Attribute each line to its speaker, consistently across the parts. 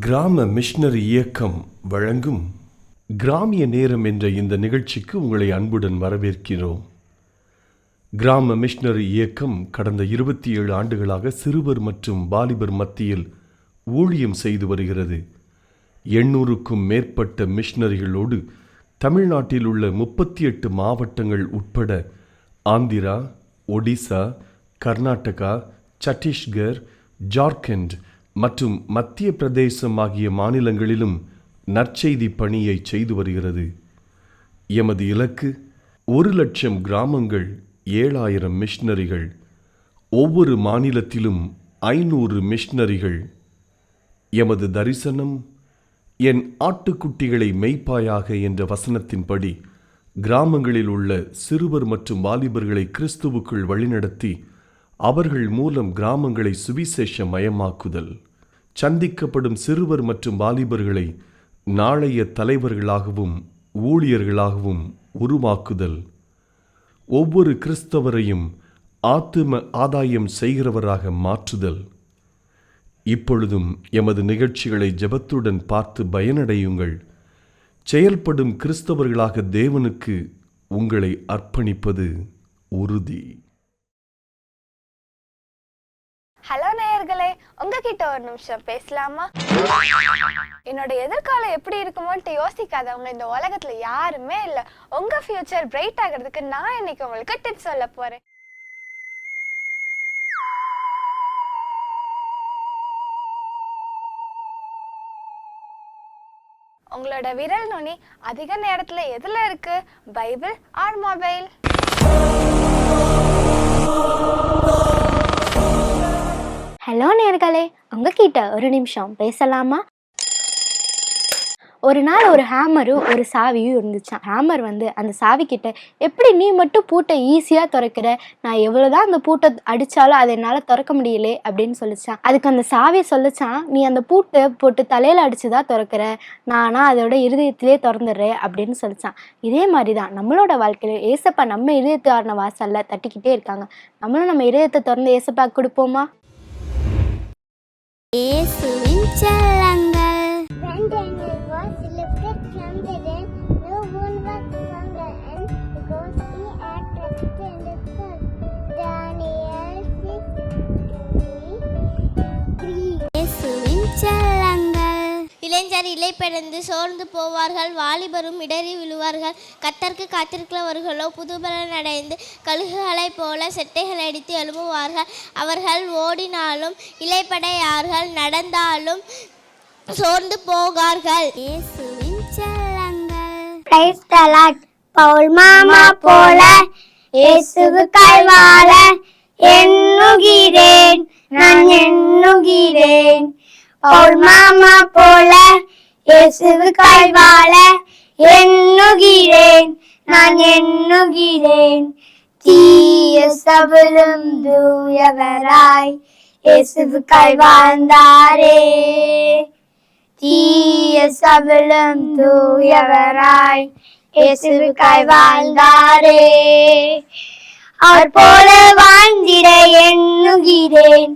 Speaker 1: கிராம மிஷனரி இயக்கம் வழங்கும் கிராமிய நேரம் என்ற இந்த நிகழ்ச்சிக்கு உங்களை அன்புடன் வரவேற்கிறோம். கிராம மிஷனரி இயக்கம் கடந்த 27 ஆண்டுகளாக சிறுவர் மற்றும் வாலிபர் மத்தியில் ஊழியம் செய்து வருகிறது. 800க்கும் மேற்பட்ட மிஷனரிகளோடு தமிழ்நாட்டில் உள்ள 38 மாவட்டங்கள் உட்பட ஆந்திரா, ஒடிசா, கர்நாடகா, சத்தீஸ்கர், ஜார்க்கண்ட் மற்றும் மத்திய பிரதேசம் ஆகிய மாநிலங்களிலும் நற்செய்தி பணியை செய்து வருகிறது. எமது இலக்கு 1,00,000 கிராமங்கள், 7,000 மிஷனரிகள், ஒவ்வொரு மாநிலத்திலும் 500 மிஷனரிகள். எமது தரிசனம் என் ஆட்டுக்குட்டிகளை மேய்ப்பாயாக என்ற வசனத்தின்படி கிராமங்களில் உள்ள சிறுவர் மற்றும் வாலிபர்களை கிறிஸ்துவுக்குள் வழிநடத்தி அவர்கள் மூலம் கிராமங்களை சுவிசேஷ மயமாக்குதல், சந்திக்கப்படும் சிறுவர் மற்றும் வாலிபர்களை நாளைய தலைவர்களாகவும் ஊழியர்களாகவும் உருவாக்குதல், ஒவ்வொரு கிறிஸ்தவரையும் ஆத்தும ஆதாயம் செய்கிறவராக மாற்றுதல். இப்பொழுதும் எமது நிகழ்ச்சிகளை ஜெபத்துடன் பார்த்து பயனடையுங்கள். செயல்படும் கிறிஸ்தவர்களாக தேவனுக்கு உங்களை அர்ப்பணிப்பது உறுதி.
Speaker 2: ஹலோ நேயர்களே, உங்ககிட்ட ஒரு நிமிஷம் பேசலாமா? என்னோட எதிர்காலம் எப்படி இருக்குமோன்ட்டு யோசிக்காதவங்க இந்த உலகத்துல யாருமே இல்ல. உங்க ஃபியூச்சர் பிரைட் ஆகிறதுக்கு நான் இன்னைக்கு உங்களுக்கு டிப்ஸ் சொல்ல போறேன். உங்களோட விரல் நுனி அதிக நேரத்துல எதுல இருக்கு? Bible R mobile?
Speaker 3: ஹலோ நேயர்களே, உங்ககிட்ட ஒரு நிமிஷம் பேசலாமா? ஒரு நாள் ஒரு ஹேமரும் ஒரு சாவியும் இருந்துச்சான். ஹேமர் அந்த சாவி கிட்ட, எப்படி நீ மட்டும் பூட்டை ஈஸியாக திறக்கிற, நான் எவ்வளோதான் அந்த பூட்டை அடித்தாலும் அதை என்னால் திறக்க முடியலே அப்படின்னு சொல்லிச்சான். அதுக்கு அந்த சாவியை சொல்லிச்சான், நீ அந்த பூட்டை போட்டு தலையில் அடிச்சுதான் திறக்கிற, நானா அதோட இருதயத்திலே திறந்துடுறேன் அப்படின்னு சொல்லிச்சான். இதே மாதிரி தான் நம்மளோட வாழ்க்கையில் ஏசப்பா நம்ம இதயத்தான வாசல்ல தட்டிக்கிட்டே இருக்காங்க. நம்மளும் நம்ம இதயத்தை திறந்து ஏசப்பா கொடுப்போமா?
Speaker 4: இயேசுவின் செல்லங்கள். இளைஞர் இலைப்பெறந்து சோர்ந்து போவார்கள், வாலிபரும் இடறி விழுவார்கள். கர்த்தருக்கு காத்திருக்கிறவர்களோ புதுபலன் அடைந்து கழுகுகளைப் போல செட்டைகள் அடித்து எழும்புவார்கள். அவர்கள் ஓடினாலும் இலைப்படையார்கள், நடந்தாலும் சோர்ந்து போகார்கள். இயேசுவின் செல்லங்கள். Praise the lord. பவுல் மாமா போல இயேசுவுக்காய் வாழ எண்ணுகிறேன், நான் எண்ணுகிறேன். பவுல் மாமா போல இயேசுவுக்காய் வாழ எண்ணுகிறேன், நான் எண்ணுகிறேன். தீய சபலும் தூயவராய் இயேசுவுக்காய் வாழ்ந்தாரே, தீய சபலும் தூயவராய் இயேசுவுக்காய் வாழ்ந்தாரே. அவர் போல வாழ்ந்திட எண்ணுகிறேன்,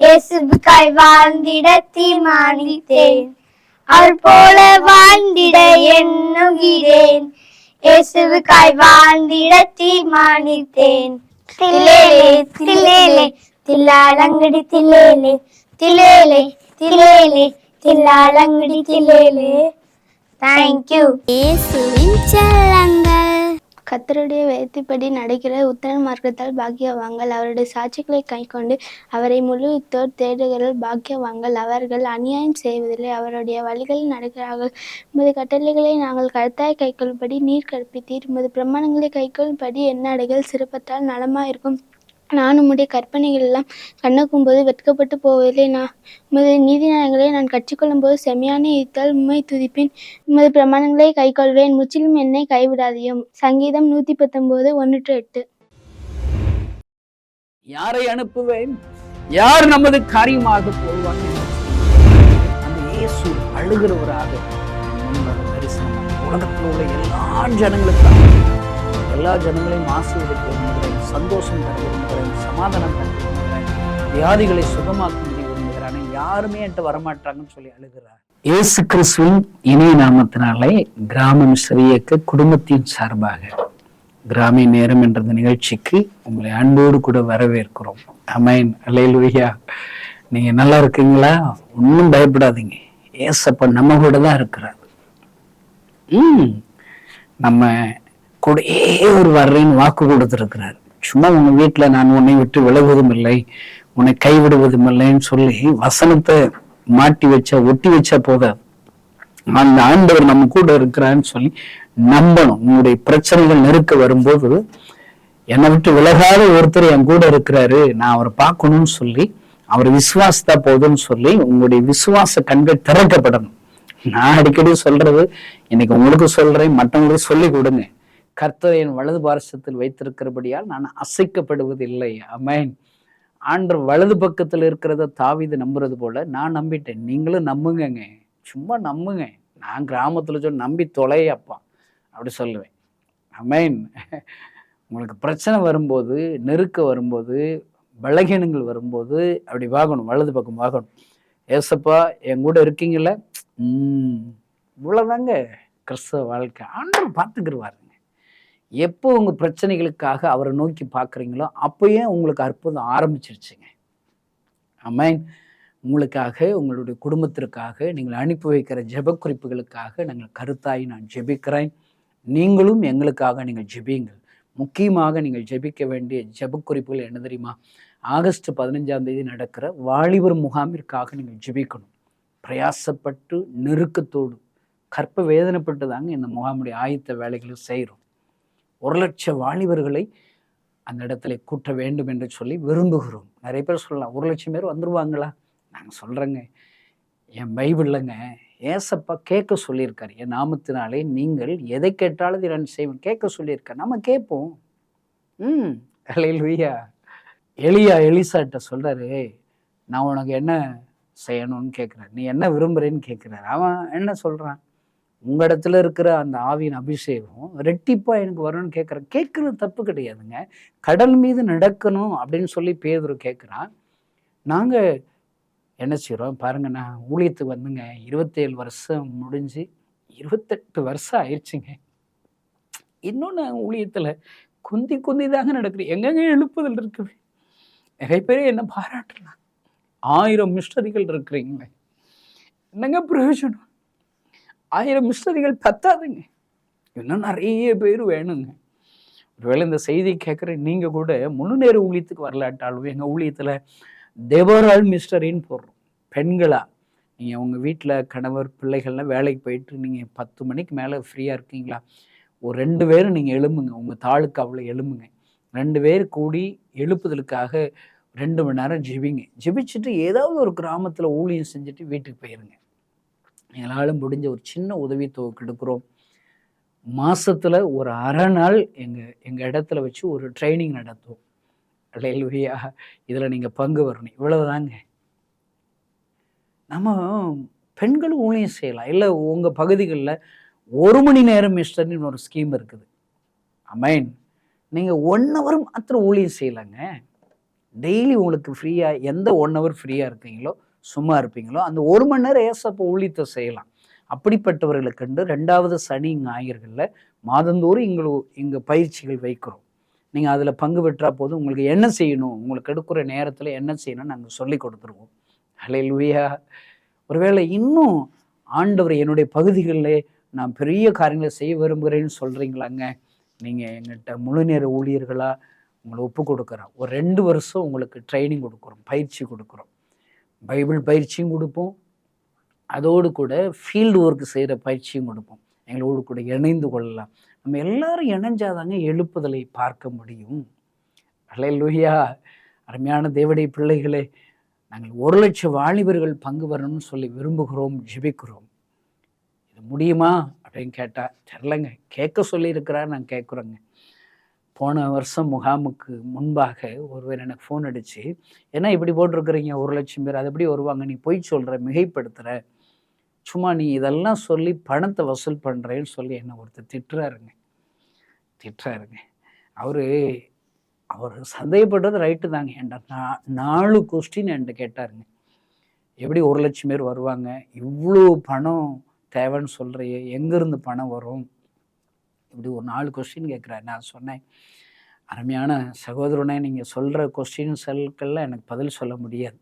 Speaker 4: இயேசுவுக்காய் வாழ்ந்திட தீர்மானித்தேன். அவர் போல வாழ்ந்திட எண்ணுகிறேன், இயேசுவுக்காய் வாழ்ந்திட தீர்மானித்தேன். தில்லேலே தில்லேலே தில்லாலங்கடி தில்லேலே, தில்லேலே தில்லேலே தில்லாலங்கடி தில்லேலே. தேங்க்யூ. இயேசுவின் செல்லங்கள்.
Speaker 3: கர்த்தருடைய வேதத்தின்படி நடக்கிற உத்தர மார்க்கத்தால் பாக்கியவான்கள், அவருடைய சாட்சிகளை கைக்கொண்டு அவரை முழுவித்தோர் தேடுகிறல் பாக்கியவான்கள். அவர்கள் அநியாயம் செய்வதில்லை, அவருடைய வழிகளில் நடக்கிறார்கள். உமது கட்டளைகளை நாங்கள் கருத்தாய் கைக்கொள்ளும்படி நீர் கற்பித்தீர். உமது பிரமாணங்களை கைக்கொள்ளும்படி எந்நாடுகள் சிறப்பத்தால் நலமாயிருக்கும். நான் உம்முடைய கற்பனைகள் எல்லாம் கண்ணுக்கும் போது வெட்கப்பட்டு போவதில்லை. உமது நீதி நியாயங்களை நான் கற்றுக்கொள்ளும் போது செம்மையான இத்தால் உம்மை துதிப்பேன். உமது பிரமாணங்களை கைக்கொள்வேன், முற்றிலும் என்னை கைவிடாதையும். சங்கீதம் 119:1-8.
Speaker 5: யாரை அனுப்புவேன், யார் நமது காரியமாக போவாங்க? அந்த இயேசு அழுகிறவராக தரிசனம் உலகத்தில் உள்ள எல்லா ஜனங்களுக்காக, எல்லா ஜனங்களையும் ஆசீர்வதிக்க விரும்புகிறேன், சந்தோஷம் தர விரும்புகிறேன், சமாதானம் தர விரும்புகிறேன், வியாதிகளை சுகமாக்க விரும்புகிறேன். யாருமே என்கிட்ட வரமாட்டாங்கன்னு சொல்லி அழுகிறார். இயேசு கிறிஸ்துவின் இணைய நாமத்தினாலே கிராமம் இயக்க குடும்பத்தின் சார்பாக கிராமிய நேரம் என்ற நிகழ்ச்சிக்கு உங்களை அன்போடு கூட வரவேற்கிறோம். ஆமென், அல்லேலூயா. நீங்க நல்லா இருக்கீங்களா? ஒன்றும் பயப்படாதீங்க. ஏசப்பா நம்ம கூட தான் இருக்கிறார். நம்ம கூடயே ஒரு வர்றேன்னு வாக்கு கொடுத்துருக்கிறார். சும்மா உங்க வீட்டுல நான் உன்னை விட்டு விலகுவதும் இல்லை, உன்னை கைவிடுவதும் இல்லைன்னு சொல்லி வசனத்தை மாட்டி வச்சா ஒட்டி வச்சா போதாது. அந்த ஆண்டவர் நம்ம கூட இருக்கிறான்னு சொல்லி நம்பணும். உங்களுடைய பிரச்சனைகள் நெருக்க வரும்போது என்னை விட்டு விலகாத ஒருத்தர் என் கூட இருக்கிறாரு, நான் அவரை பார்க்கணும்னு சொல்லி அவர் விசுவாசத்தா போதும்னு சொல்லி உங்களுடைய விசுவாச கண்கள் திறக்கப்படணும். நான் அடிக்கடி சொல்றது, இன்னைக்கு உங்களுக்கு சொல்றேன், மற்றவங்களுக்கு சொல்லி கொடுங்க. கர்த்தரை என் வலது பாரசத்தில் வைத்திருக்கிறபடியால் நான் அசைக்கப்படுவதில்லை. ஆமென். ஆண்டவர் வலது பக்கத்துல இருக்கிறத தாவீது நம்புறது போல நான் நம்பிட்டேன். நீங்களும் நம்புங்க, சும்மா நம்புங்க. நான் கிராமத்துல சொல்லி நம்பி தொலையப்பா அப்படி சொல்லுவேன். ஆமென். உங்களுக்கு பிரச்சனை வரும்போது, நெருக்க வரும்போது, பலகீனங்கள் வரும்போது அப்படி வாங்கணும், வலது பக்கம் வாங்கணும். ஏசப்பா என் கூட இருக்கீங்கள, இவ்வளவுதாங்க கிறிஸ்தவ வாழ்க்கை. ஆண்டவர் பார்த்துக்கிடுவாருங்க. எப்போ உங்க பிரச்சனைகளுக்காக அவரை நோக்கி பார்க்குறீங்களோ அப்பயே உங்களுக்கு அற்புதம் ஆரம்பிச்சிருச்சுங்க. ஆமென். உங்களுக்காக, உங்களுடைய குடும்பத்திற்காக நீங்கள் அனுப்பி வைக்கிற ஜெப குறிப்புகளுக்காக நாங்கள் கருத்தாய் நான் ஜெபிக்கிறேன். நீங்களும் எங்களுக்காக நீங்கள் ஜெபியுங்கள். முக்கியமாக நீங்கள் ஜெபிக்க வேண்டிய ஜெப குறிப்புகள் என்ன தெரியுமா? ஆகஸ்ட் 15 நடக்கிற வாலிபர் முகாமிற்காக நீங்கள் ஜெபிக்கணும். பிரயாசப்பட்டு நெருக்கத்தோடு கற்ப வேதனைப்பட்டு தாங்க இந்த முகாமுடைய ஆயத்த வேலைகளை செய்கிறோம். 1,00,000 வாலிபர்களை அந்த இடத்துல கூட்ட வேண்டும் என்று சொல்லி விரும்புகிறோம். நிறைய பேர் சொல்லலாம், 1,00,000 பேர் வந்துருவாங்களா? நாங்கள் சொல்கிறேங்க, என் பைபிள்லங்க ஏசப்பா கேட்க சொல்லியிருக்காரு. என் நாமத்தினாலே நீங்கள் எதை கேட்டாலும் நான் செய்வேன் கேட்க சொல்லியிருக்காரு. நம்ம கேட்போம். அல்லேலூயா. எலிசாட்ட சொல்றாரு, நான் உனக்கு என்ன செய்யணும்னு கேட்குறேன், நீ என்ன விரும்புறேன்னு கேட்குறாரு. அவன் என்ன சொல்றான்? உங்க இடத்துல இருக்கிற அந்த ஆவியின் அபிஷேகம் ரெட்டிப்பா எனக்கு வரணும்னு கேட்குறேன். கேட்கறது தப்பு கிடையாதுங்க. கடல் மீது நடக்கணும் அப்படின்னு சொல்லி பேதுரு கேட்குறான். நாங்க என்ன செய்யறோம் பாருங்க, நான் ஊழியத்துக்கு வந்துங்க 27 வருஷம் முடிஞ்சு 28 வருஷம் ஆயிடுச்சுங்க. இன்னும் நான் ஊழியத்துல குந்தி தாங்க நடக்குது. எங்கெங்க எழுப்புதல் இருக்குது? நிறைய பேர் என்ன பாராட்டலாம். 1000 மிஸ்டரிகள் இருக்கிறீங்களே, என்னங்க பிரயோஜனம்? 1000 மிஸ்டரிகள் பத்தாதுங்க, இன்னும் நிறைய பேர் வேணுங்க. ஒருவேளை இந்த செய்தி கேட்குற நீங்க கூட முழு நேர ஊழியத்துக்கு வரலாட்டாலும் எங்க ஊழியத்துல தேவரால் மிஸ்டரின்னு போடுறோம். பெண்களா நீங்க உங்க வீட்டுல கணவர் பிள்ளைகள்லாம் வேலைக்கு போயிட்டு நீங்க 10 மணிக்கு மேல ஃப்ரீயா இருக்கீங்களா? ஒரு 2 பேரும் நீங்க எழும்புங்க. உங்க தாளுக்கு அவ்வளோ எழும்புங்க. 2 பேர் கூடி எழுப்புதலுக்காக 2 மணி நேரம் ஜெபிங்க. ஜெபிச்சுட்டு ஏதாவது ஒரு கிராமத்துல ஊழியம் செஞ்சுட்டு வீட்டுக்கு போயிருங்க. எங்களால் முடிஞ்ச ஒரு சின்ன உதவித்தொகை கொடுக்குறோம். மாசத்துல ஒரு அரை நாள் எங்க இடத்துல வச்சு ஒரு ட்ரைனிங் நடத்துவோம். அல்லேலூயா. இதுல நீங்க பங்கு வரணும். இவ்வளவுதாங்க. நம்ம பெண்களும் ஊழியம் செய்யலாம். இல்லை உங்க பகுதிகளில் 1 மணி நேரம் மிஸ்டர்னு ஒரு ஸ்கீம் இருக்குது. ஆமென். நீங்க 1 hour மாத்திரம் ஊழியம் செய்யலாங்க. டெய்லி உங்களுக்கு ஃப்ரீயா எந்த 1 hour ஃப்ரீயா இருக்கீங்களோ, சும்மா இருப்பீங்களோ, அந்த 1 மணி நேரம் ஏசப்ப ஊழியத்தை செய்யலாம். அப்படிப்பட்டவர்களுக்கு 2வது சனி ஞாயிறுகளில் மாதந்தோறும் இங்க பயிற்சிகள் வைக்கிறோம். நீங்க அதுல பங்கு பெற்றா போதும். உங்களுக்கு என்ன செய்யணும், உங்களுக்கு எடுக்கிற நேரத்துல என்ன செய்யணும்னு நாங்கள் சொல்லி கொடுத்துருவோம். அல்லேலூயா. ஒருவேளை இன்னும் ஆண்டவர் என்னுடைய பகுதிகளில் நான் பெரிய காரியங்களை செய்ய விரும்புகிறேன்னு சொல்றீங்களாங்க, நீங்க எங்கிட்ட முழு நேர ஊழியர்களா உங்களை ஒப்பு கொடுக்குறோம். ஒரு 2 வருஷம் உங்களுக்கு ட்ரைனிங் கொடுக்குறோம், பயிற்சி கொடுக்குறோம். பைபிள் பயிற்சியும் கொடுப்போம், அதோடு கூட ஃபீல்டு ஒர்க் செய்கிற பயிற்சியும் கொடுப்போம். எங்களோடு கூட இணைந்து கொள்ளலாம். நம்ம எல்லாரும் இணைஞ்சாதாங்க எழுப்புதலை பார்க்க முடியும். அல்லேலூயா. அருமையான தேவனுடைய பிள்ளைகளே, நாங்கள் 1,00,000 வாலிபர்கள் பங்கு வரணும்னு சொல்லி விரும்புகிறோம், ஜெபிக்கிறோம். இது முடியுமா அப்படின்னு கேட்டா தெரிலங்க, கேட்க சொல்லியிருக்கிறார், நாங்கள் கேட்குறோங்க. போன வருஷம் முகாமுக்கு முன்பாக ஒருவர் எனக்கு ஃபோன் அடிச்சு, ஏன்னா இப்படி போட்டிருக்கிறீங்க 1,00,000 பேர், அது எப்படி வருவாங்க, நீ பொய் சொல்கிற, மிகைப்படுத்துகிற, சும்மா நீ இதெல்லாம் சொல்லி பணத்தை வசூல் பண்ணுறேன்னு சொல்லி என்னை ஒருத்தர் திட்டுறாருங்க. அவர் சந்தேகப்படுறது ரைட்டு தாங்க. என்கிட்ட 4 கொஸ்டின் என்கிட்ட கேட்டாருங்க. எப்படி 1,00,000 பேர் வருவாங்க, இவ்வளோ பணம் தேவைன்னு சொல்கிறையே, எங்கேருந்து பணம் வரும்? இப்படி ஒரு 4 கொஸ்டின் கேட்குறாரு. நான் சொன்னேன், அருமையான சகோதரனே, நீங்கள் சொல்கிற கொஸ்டின்ஸ்களுக்கெல்லாம் எனக்கு பதில் சொல்ல முடியாது.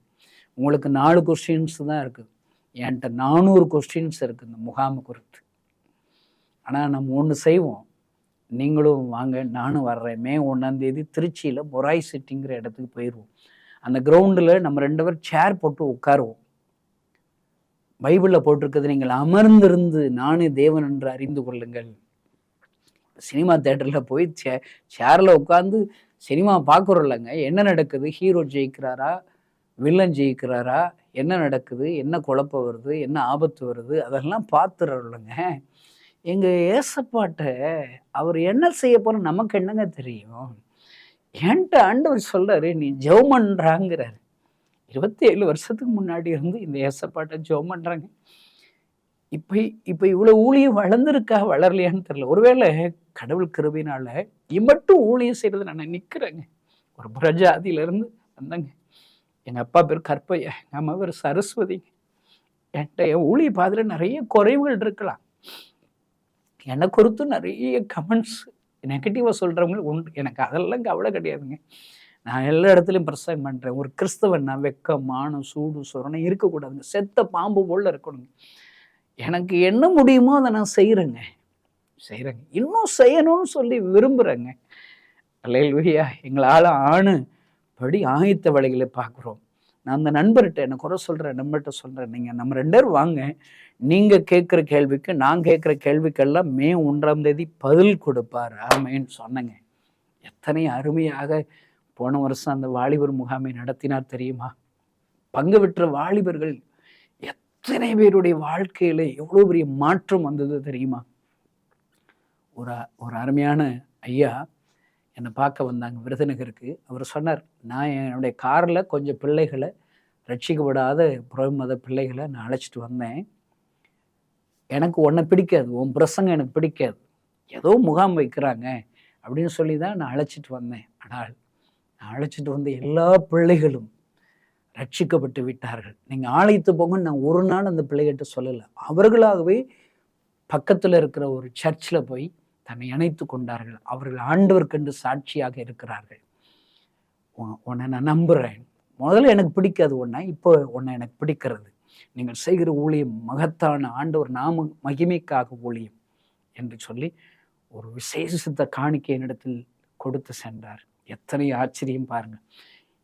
Speaker 5: உங்களுக்கு 4 கொஸ்டின்ஸ் தான் இருக்குது, என்கிட்ட 400 கொஸ்டின்ஸ் இருக்குது இந்த முகாமை குறித்து. ஆனால் நம்ம ஒன்று செய்வோம், நீங்களும் வாங்க, நானும் வர்றேன். மே 1 திருச்சியில் மொராய் சிட்டிங்கிற இடத்துக்கு போயிடுவோம். அந்த கிரவுண்டில் நம்ம 2 பேர் சேர் போட்டு உட்காருவோம். பைபிளில் போட்டிருக்கிறது, நீங்கள் அமர்ந்திருந்து நானே தேவன் என்று அறிந்து கொள்ளுங்கள். சினிமா தேட்டரில் போய் சேரில் உட்காந்து சினிமா பார்க்குறோம் இல்லைங்க, என்ன நடக்குது, ஹீரோ ஜெயிக்கிறாரா, வில்லன் ஜெயிக்கிறாரா, என்ன நடக்குது, என்ன குழப்பம் வருது, என்ன ஆபத்து வருது, அதெல்லாம் பார்த்துறோம் இல்லைங்க. எங்கள் ஏசப்பாட்ட அவர் என்ன செய்ய போகிற நமக்கு என்னங்க தெரியும்? என்கிட்ட ஆண்டவர் சொல்கிறாரு, நீ ஜெபம் பண்ணுறாங்கிறாரு. 27 வருஷத்துக்கு முன்னாடி இருந்து இந்த ஏசப்பாட்ட ஜெபம் பண்ணுறாங்க. இப்போ இவ்வளோ ஊழியம் வளர்ந்துருக்கா வளரலையான்னு தெரியல. ஒருவேளை கடவுள் கிருபையினால மட்டும் ஊழியம் செய்கிறது நான் நிற்கிறேங்க. ஒரு புறஜாதியிலேருந்து வந்தேங்க. எங்கள் அப்பா பேர் கற்பையா, எங்கள் அம்மா பேர் சரஸ்வதிங்க. என்கிட்ட என் ஊழிய பாதையில் நிறைய குறைவுகள் இருக்கலாம். என்னை குறித்து நிறைய கமெண்ட்ஸ் நெகட்டிவாக சொல்கிறவங்களுக்கு உண்டு. எனக்கு அதெல்லாம் கவலை கிடையாதுங்க. நான் எல்லா இடத்துலையும் பிரசங்கம் பண்ணுறேன். ஒரு கிறிஸ்தவன் நான் வெக்கம், மானம், சூடு, சொரணை இருக்கக்கூடாதுங்க. செத்த பாம்பு போல் இருக்கணுங்க. எனக்கு என்ன முடியுமோ அதை நான் செய்கிறேங்க. இன்னும் செய்யணும்னு சொல்லி விரும்புகிறேங்க. அல்லேலூயா. எங்களால் படி ஆயத்த வழிகளை பார்க்குறோம். நான் அந்த நண்பர்கிட்ட என்ன குறை சொல்கிறேன், நண்பர்கிட்ட சொல்கிறேன், நீங்கள் நம்ம 2 பேர் வாங்க, நீங்கள் கேட்குற கேள்விக்கு நான் கேட்குற கேள்விக்கெல்லாம் மே 1 பதில் கொடுப்பார். ஆமேன்னு சொன்னேங்க. எத்தனை அருமையாக போன வருஷம் அந்த வாலிபர் முகாமை நடத்தினார் தெரியுமா? பங்கு பெற்ற வாலிபர்கள் எத்தனை பேருடைய வாழ்க்கையில எவ்வளோ பெரிய மாற்றம் வந்தது தெரியுமா? ஒரு அருமையான ஐயா என்னை பார்க்க வந்தாங்க விருதுநகருக்கு. அவர் சொன்னார், நான் என்னுடைய காரில் கொஞ்சம் பிள்ளைகளை, ரட்சிக்கப்படாத புறமத பிள்ளைகளை நான் அழைச்சிட்டு வந்தேன். எனக்கு உன்னை பிடிக்காது, உன் பிரசங்கம் எனக்கு பிடிக்காது, ஏதோ முகாம் வைக்கிறாங்க அப்படின்னு சொல்லி தான் நான் அழைச்சிட்டு வந்தேன். ஆனால் நான் அழைச்சிட்டு வந்த எல்லா பிள்ளைகளும் ரட்சிக்கப்பட்டு விட்டார்கள். நீங்கள் ஆலயத்து போங்க, நான் ஒரு நாள் அந்த பிள்ளைகிட்ட சொல்லலை. அவர்களாகவே பக்கத்தில் இருக்கிற ஒரு சர்ச்சில் போய் தன்னை இணைத்து கொண்டார்கள். அவர்கள் ஆண்டவர்க்கென்று சாட்சியாக இருக்கிறார்கள். உன்னை நான் நம்புகிறேன். முதல்ல எனக்கு பிடிக்காது உன்னை, இப்போ உன்னை எனக்கு பிடிக்கிறது. நீங்கள் செய்கிற ஊழியம் மகத்தான ஆண்டவர் நாம மகிமைக்காக ஊழியம் என்று சொல்லி ஒரு விசேஷித்த காணிக்கை என்னிடத்தில் கொடுத்து சென்றார். எத்தனை ஆச்சரியம் பாருங்க.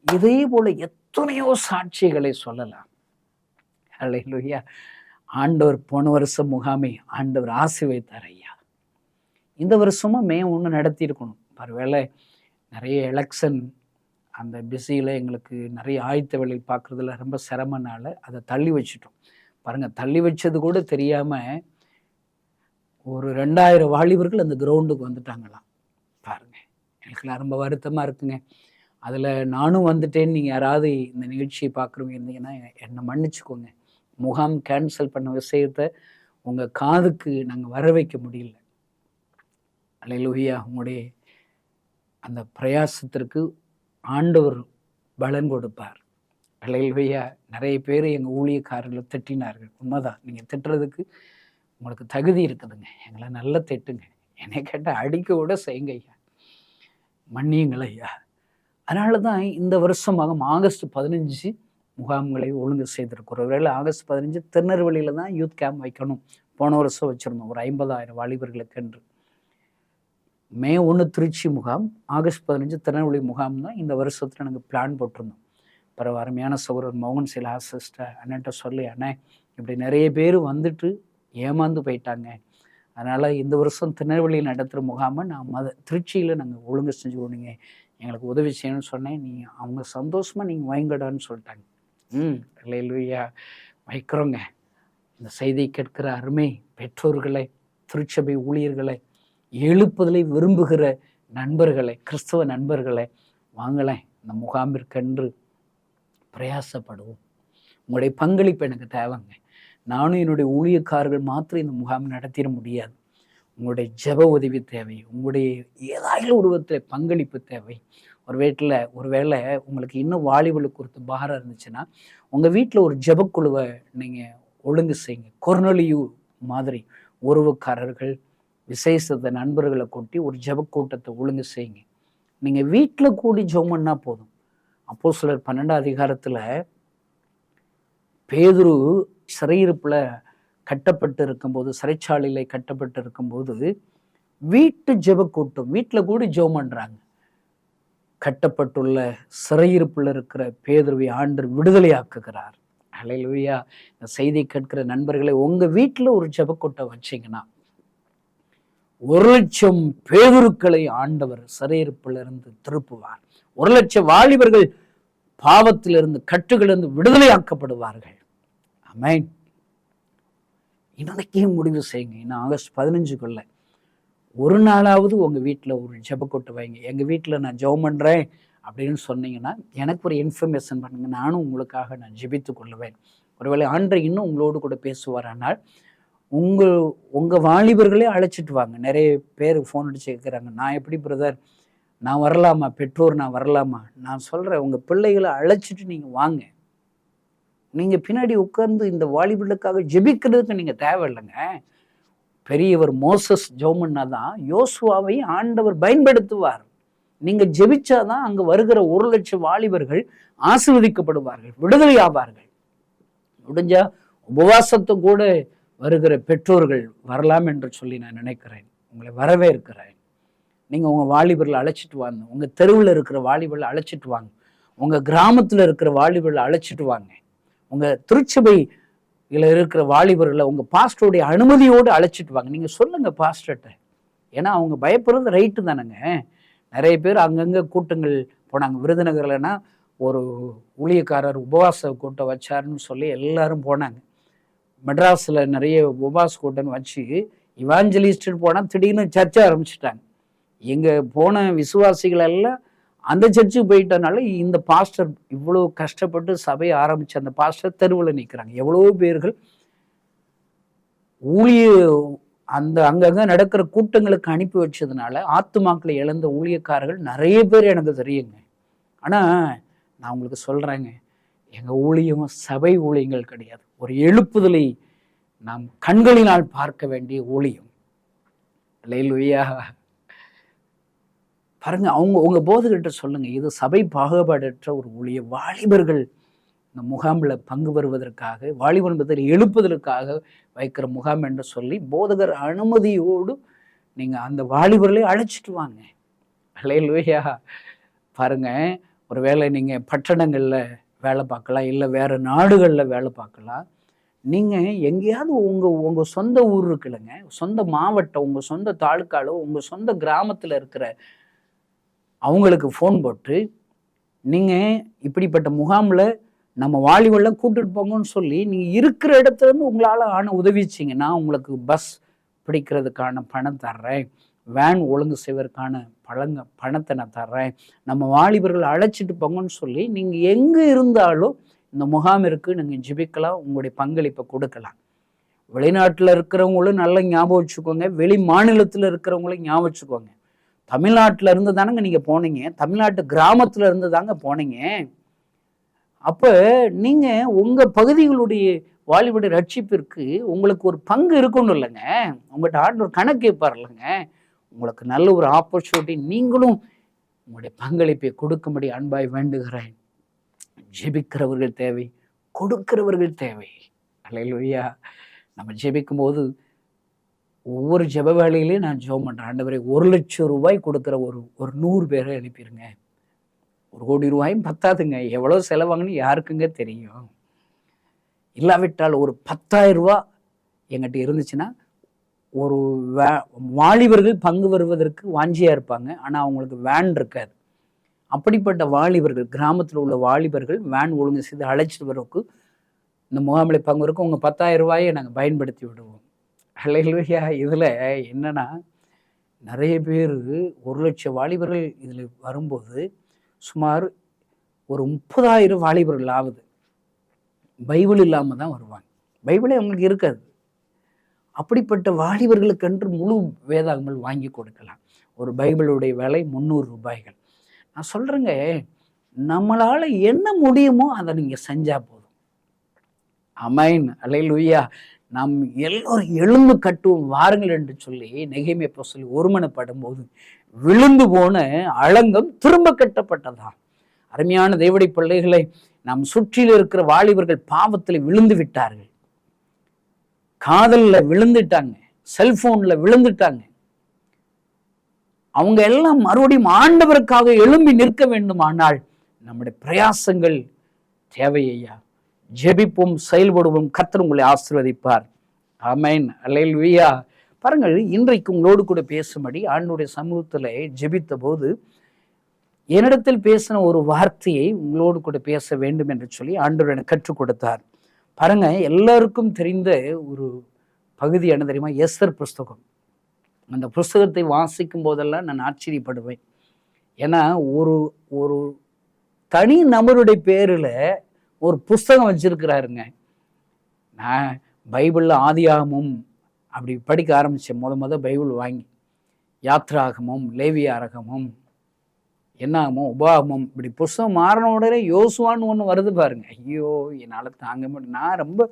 Speaker 5: இதே போல எத்தனையோ சாட்சிகளை சொல்லலாம். அல்லேலூயா. ஆண்டவர் போன வருஷம் முகாமை ஆண்டவர் ஆசீர்வதித்தார் ஐயா. இந்த வருஷமும் மே 1 நடத்தியிருக்கணும். ஒருவேளை நிறைய எலெக்ஷன் அந்த பிஸியில் எங்களுக்கு நிறைய ஆயத்த வேலை பார்க்குறதுல ரொம்ப சிரமனால அதை தள்ளி வச்சுட்டோம். பாருங்கள், தள்ளி வச்சது கூட தெரியாமல் ஒரு 2000 வாலிபர்கள் அந்த கிரவுண்டுக்கு வந்துட்டாங்களாம். பாருங்கள், எனக்குலாம் ரொம்ப வருத்தமாக இருக்குங்க. அதில் நானும் வந்துட்டேன்னு நீங்கள் யாராவது இந்த நிகழ்ச்சியை பார்க்குறவங்க இருந்தீங்கன்னா என்னை மன்னிச்சுக்கோங்க. முகாம் கேன்சல் பண்ண விஷயத்தை உங்கள் காதுக்கு நாங்கள் வர வைக்க முடியல. அல்லேலூயா. உங்களுடைய அந்த பிரயாசத்திற்கு ஆண்டவர் பலன் கொடுப்பார். அல்லேலூயா. நிறைய பேர் எங்கள் ஊழியக்காரர்களை திட்டினார்கள். உண்மைதான், நீங்கள் திட்டுறதுக்கு உங்களுக்கு தகுதி இருக்குதுங்க. எங்களை நல்லா திட்டுங்க, என்னை கேட்டால் அடிக்க கூட செய்யுங்க ஐயா, மன்னியுங்கள் ஐயா. அதனால தான் இந்த வருஷமாக ஆகஸ்ட் 15 முகாம்களை ஒழுங்கு செய்திருக்கிறோம். ஒருவேளை ஆகஸ்ட் 15 திருநெல்வேலியில் தான் யூத் கேம்ப் வைக்கணும். போன வருஷம் வச்சுருந்தோம் ஒரு 50,000 வாலிபர்களுக்கு என்று. மே 1 திருச்சி முகாம், ஆகஸ்ட் 15 திருநெல்வேலி முகாம் தான் இந்த வருஷத்தில் நாங்கள் பிளான் போட்டிருந்தோம். பிறகு அருமையான சகோதரர் மோகன் சிலா சிஸ்டர் அண்ணன்ட்ட சொல்லி, அண்ணே இப்படி நிறைய பேர் வந்துட்டு ஏமாந்து போயிட்டாங்க, அதனால் இந்த வருஷம் திருநெல்வேலியில் நடத்துகிற முகாமை நான் திருச்சியில் நாங்கள் ஒழுங்கு செஞ்சுக்கணும், நீங்கள் எங்களுக்கு உதவி செய்யணும்னு சொன்னேன். அவங்க சந்தோஷமாக நீங்கள் வைங்கடான்னு சொல்லிட்டாங்க. அல்லேலூயா. வைக்கிறோங்க. இந்த செய்தியை கேட்கிற அருமை பெற்றோர்களை, திருச்சபை ஊழியர்களை, எழுப்புதலை விரும்புகிற நண்பர்களை, கிறிஸ்தவ நண்பர்களை, வாங்கலேன் இந்த முகாமிற்கென்று பிரயாசப்படுவோம். உங்களுடைய பங்களிப்பு எனக்கு தேவைங்க. நானும் என்னுடைய ஊழியக்காரர்கள் மாத்திரம் இந்த முகாம் நடத்திட முடியாது. உங்களுடைய ஜெப உதவி தேவை, உங்களுடைய ஏதாயிலும் உருவத்தில் பங்களிப்பு தேவை. ஒருவேளை உங்களுக்கு இன்னும் வாலிபலுக்கு குறித்து பாரம் இருந்துச்சுன்னா உங்கள் வீட்டில் ஒரு ஜெபக்குழுவை நீங்கள் ஒழுங்கு செய்யுங்க. கொர்நேலியு மாதிரி உறவுக்காரர்கள் விசேஷத்த நண்பர்களை கூட்டி ஒரு ஜெபக்கூட்டத்தை ஒழுங்கு செய்யுங்க. நீங்கள் வீட்டில் கூடி ஜெபம் பண்ணா போதும். அப்போஸ்தலர் 12 அதிகாரத்தில் பேதுரு சிறையிருப்பில் கட்டப்பட்டு இருக்கும்போது, சிறைச்சாலையில் கட்டப்பட்டு இருக்கும்போது வீட்டு ஜெபக்கூட்டம், வீட்டில் கூடி ஜெபம் பண்ணுறாங்க. கட்டப்பட்டுள்ள சிறையிருப்பில் இருக்கிற பேதுருவை ஆண்டவர் விடுதலையாக்குகிறார். ஹல்லேலூயா. இந்த செய்தி கேட்கிற நண்பர்களை உங்கள் வீட்டில் ஒரு ஜெபக்கூட்டம் வச்சிங்கன்னா 1,00,000 பேதுருக்களை ஆண்டவர் சிறையிருப்பிலிருந்து திருப்புவார். 1,00,000 வாலிபர்கள் பாவத்திலிருந்து கட்டுகளிலிருந்து விடுதலையாக்கப்படுவார்கள். ஆமென். இன்னைக்கே முடிவு செய்யுங்க. இன்னும் ஆகஸ்ட் 15க்குள்ள ஒரு நாளாவது உங்கள் வீட்டில் ஒரு ஜெபக்கூட்டம் வைங்க. எங்கள் வீட்டில் நான் ஜெபம் பண்ணுறேன் அப்படின்னு சொன்னீங்கன்னா எனக்கு ஒரு இன்ஃபர்மேஷன் பண்ணுங்க. நானும் உங்களுக்காக நான் ஜெபித்து கொள்ளுவேன். ஒருவேளை ஆண்டவர் இன்னும் உங்களோடு கூட பேசுவாரானால் உங்கள் வாலிபர்களே அழைச்சிட்டு வாங்க. நிறைய பேர் ஃபோன் அடிச்சு கேட்குறாங்க, நான் எப்படி பிரதர் நான் வரலாமா, பெற்றோர் நான் வரலாமா? நான் சொல்கிறேன், உங்கள் பிள்ளைகளை அழைச்சிட்டு நீங்கள் வாங்க. நீங்கள் பின்னாடி உட்கார்ந்து இந்த வாலிபர்களுக்காக ஜெபிக்கிறதுக்கு நீங்கள் தேவையில்லைங்க. பெரியவர் மோசஸ் ஜெபம்னா தான் யோசுவாவை ஆண்டவர் பயன்படுத்துவார். நீங்கள் ஜெபிச்சாதான் அங்கே வருகிற 1,00,000 வாலிபர்கள் ஆசீர்வதிக்கப்படுவார்கள், விடுதலை ஆவார்கள். முடிஞ்சா உபவாசத்தை கூட வருகிற பெற்றோர்கள் வரலாம் என்று சொல்லி நான் நினைக்கிறேன். உங்களை வரவே இருக்கிறேன். நீங்கள் உங்கள் வாலிபர்களை அழைச்சிட்டு வாங்க. உங்கள் தெருவில் இருக்கிற வாலிபர்களை அழைச்சிட்டு வாங்க. உங்கள் கிராமத்தில் இருக்கிற வாலிபர்களை அழைச்சிட்டு வாங்க. உங்கள் திருச்சபையில் இருக்கிற வாலிபர்களை உங்கள் பாஸ்டருடைய அனுமதியோடு அழைச்சிட்டு வாங்க. நீங்கள் சொல்லுங்கள் பாஸ்டர்கிட்ட. ஏன்னா அவங்க பயப்படுறது ரைட்டு தானேங்க. நிறைய பேர் அங்கங்கே கூட்டங்கள் போனாங்க. விருதுநகர்லன்னா ஒரு ஊழியக்காரர் உபவாச கூட்டம் வச்சாருன்னு சொல்லி எல்லாரும் போனாங்க. மெட்ராஸில் நிறைய உபவாச கூட்டம் வச்சு இவாஞ்சலிஸ்ட்டு போனால் திடீர்னு சர்ச்சை ஆரம்பிச்சிட்டாங்க. எங்கே போன விசுவாசிகள் எல்லாம் அந்த சர்ச்சுக்கு போயிட்டனால இந்த பாஸ்டர் இவ்வளோ கஷ்டப்பட்டு சபையை ஆரம்பித்த அந்த பாஸ்டர் தெருவில் நிற்கிறாங்க. எவ்வளோ பேர்கள் அந்த அங்கங்கே நடக்கிற கூட்டங்களுக்கு அனுப்பி வச்சதுனால ஆத்துமாக்களை இழந்த ஊழியக்காரர்கள் நிறைய பேர் எனக்கு தெரியுங்க. ஆனால் நான் உங்களுக்கு சொல்கிறேங்க, எங்கள் ஊழியம் சபை ஊழியங்கள் கிடையாது. ஒரு எழுப்புதலை நாம் கண்களினால் பார்க்க வேண்டிய ஊழியம். அல்லேலூயா. பாருங்க, உங்க போதகர்கிட்ட சொல்லுங்க, இது சபை பாகுபாடற்ற ஒரு ஊழியம். வாலிபர்கள் இந்த முகாமில் பங்கு பெறுவதற்காக, வாலிபர் என்பதில் எழுப்புதலுக்காக வைக்கிற முகாம் என்று சொல்லி போதகர் அனுமதியோடு நீங்க அந்த வாலிபர்களை அழைச்சிட்டு வாங்க. அல்லேலூயா. பாருங்க, ஒருவேளை நீங்க பட்டணங்கள்ல வேலை பார்க்கலாம், இல்லை வேற நாடுகளில் வேலை பார்க்கலாம். நீங்கள் எங்கேயாவது உங்கள் சொந்த ஊர் இருக்குல்லங்க, சொந்த மாவட்டம், உங்கள் சொந்த தாலுக்காலோ உங்கள் சொந்த கிராமத்தில் இருக்கிற அவங்களுக்கு ஃபோன் போட்டு நீங்கள் இப்படிப்பட்ட முகாமில் நம்ம வாலிபெல்லாம் கூட்டிட்டு போங்கன்னு சொல்லி நீங்கள் இருக்கிற இடத்துலேருந்து உங்களால் ஆன உதவிச்சிங்கன்னா உங்களுக்கு பஸ் பிடிக்கிறதுக்கான பணம் தர்றேன், வேன் ஒழுங்கு செய்வதற்கான பணத்தை நான் தர்றேன், நம்ம வாலிபர்கள் அழைச்சிட்டு போங்கன்னு சொல்லி நீங்கள் எங்கே இருந்தாலும் இந்த முகாமிற்கு நீங்கள் ஜெபிக்கலாம், உங்களுடைய பங்களிப்பை கொடுக்கலாம். வெளிநாட்டில் இருக்கிறவங்களும் நல்லா ஞாபகம் வச்சுக்கோங்க, வெளி மாநிலத்தில் இருக்கிறவங்களும் ஞாபகம் வச்சுக்கோங்க. தமிழ்நாட்டில் இருந்து தானங்க நீங்கள் போனீங்க, தமிழ்நாட்டு கிராமத்தில் இருந்து தாங்க போனீங்க. அப்போ நீங்கள் உங்கள் பகுதிகளுடைய வாலிபுடைய ரட்சிப்பிற்கு உங்களுக்கு ஒரு பங்கு இருக்கணும் இல்லைங்க. உங்கள்கிட்ட ஆண்டவர் கணக்கு கேட்பார் இல்லைங்க. உங்களுக்கு நல்ல ஒரு ஆப்பர்ச்சுனிட்டி, நீங்களும் உங்களுடைய பங்களிப்பை கொடுக்கும்படி அன்பாய் வேண்டுகிறேன். ஜெபிக்கிறவர்கள் தேவை, கொடுக்கிறவர்கள் தேவை. அல்லேலூயா. நம்ம ஜெபிக்கும் போது ஒவ்வொரு ஜெப வேலையிலையும் நான் ஜெபம் பண்ணுறேன், ஆண்டவரே 1,00,000 ரூபாய் கொடுக்குற ஒரு 100 பேரை அனுப்பிடுங்க. 1 கோடி ரூபாயும் பத்தாதுங்க, எவ்வளோ செலவாங்கன்னு யாருக்குங்க தெரியும். இல்லாவிட்டால் ஒரு 10,000 ரூபா எங்கிட்ட இருந்துச்சுன்னா ஒரு வாலிபர்கள் பங்கு வருவதற்கு வாஞ்சியாக இருப்பாங்க, ஆனால் அவங்களுக்கு வேன் இருக்காது. அப்படிப்பட்ட வாலிபர்கள், கிராமத்தில் உள்ள வாலிபர்கள் வேன் ஒழுங்கு செய்து அழைச்சிட்டு வரக்கு இந்த முகாமில் பங்கு இருக்கும். உங்கள் 10,000 ரூபாயை நாங்கள் பயன்படுத்தி விடுவோம். அல்லேலூயா. இதில் என்னன்னா, நிறைய பேர் 1,00,000 வாலிபர்கள் இதில் வரும்போது சுமார் ஒரு 30,000 வாலிபர்கள் ஆகுது பைபிள் இல்லாமல் தான் வருவாங்க. பைபிளே அவங்களுக்கு இருக்காது. அப்படிப்பட்ட வாலிபர்களுக்கென்று முழு வேதாகங்கள் வாங்கி கொடுக்கலாம். ஒரு பைபிளுடைய விலை 300 ரூபாய்கள். நான் சொல்றேங்க, நம்மளால என்ன முடியுமோ அதை நீங்க செஞ்சா போதும். ஆமென், அல்லேலூயா. நாம் எல்லோரும் எழுந்து கட்டுவோம் வாருங்கள் என்று சொல்லி நெகேமியா அப்போஸ்தலன் ஒருமனப்படும் போது விழுந்து போன அலங்கம் திரும்ப கட்டப்பட்டதாம். அருமையான தேவனுடைய பிள்ளைகளை, நாம் சுற்றில இருக்கிற வாலிபர்கள் பாவத்தில் விழுந்து விட்டார்கள், காதல்ல விழுந்துட்டாங்க, செல்போன்ல விழுந்துட்டாங்க. அவங்க எல்லாம் மறுபடியும் ஆண்டவருக்காக எழும்பி நிற்க வேண்டுமானால் நம்முடைய பிரயாசங்கள் தேவையா. ஜெபிப்போம், செயல்படுவோம். கர்த்தர் உங்களை ஆசீர்வதிப்பார். ஆமென், அல்லேலூயா. பாருங்கள், இன்றைக்கு உங்களோடு கூட பேசும்படி ஆண்டவருடைய சமூகத்துல ஜெபித்த போது என்னிடத்தில் பேசின ஒரு வார்த்தையை உங்களோடு கூட பேச வேண்டும் என்று சொல்லி ஆண்டவர் எனக்கு கற்றுக் கொடுத்தார். பாருங்க, எல்லாருக்கும் தெரிந்த ஒரு பகுதி என்ன தெரியுமா? எஸ்தர் புஸ்தகம். அந்த புஸ்தகத்தை வாசிக்கும் போதெல்லாம் நான் ஆச்சரியப்படுவேன். ஏன்னா ஒரு ஒரு தனி நபருடைய பேருல ஒரு புஸ்தகம் வச்சிருக்கிறாருங்க. நான் பைபிள்ல ஆதியாகமும் அப்படி படிக்க ஆரம்பிச்சேன். முத பைபிள் வாங்கி யாத்ராகமும் லேவியாரகமும் என்னாகமும் உபாகமும் இப்படி புஸ்தகம் மாறின உடனே யோசுவான்னு ஒன்று வருது பாருங்க. ஐயோ, என்னால் தாங்க முடியும். நான் ரொம்ப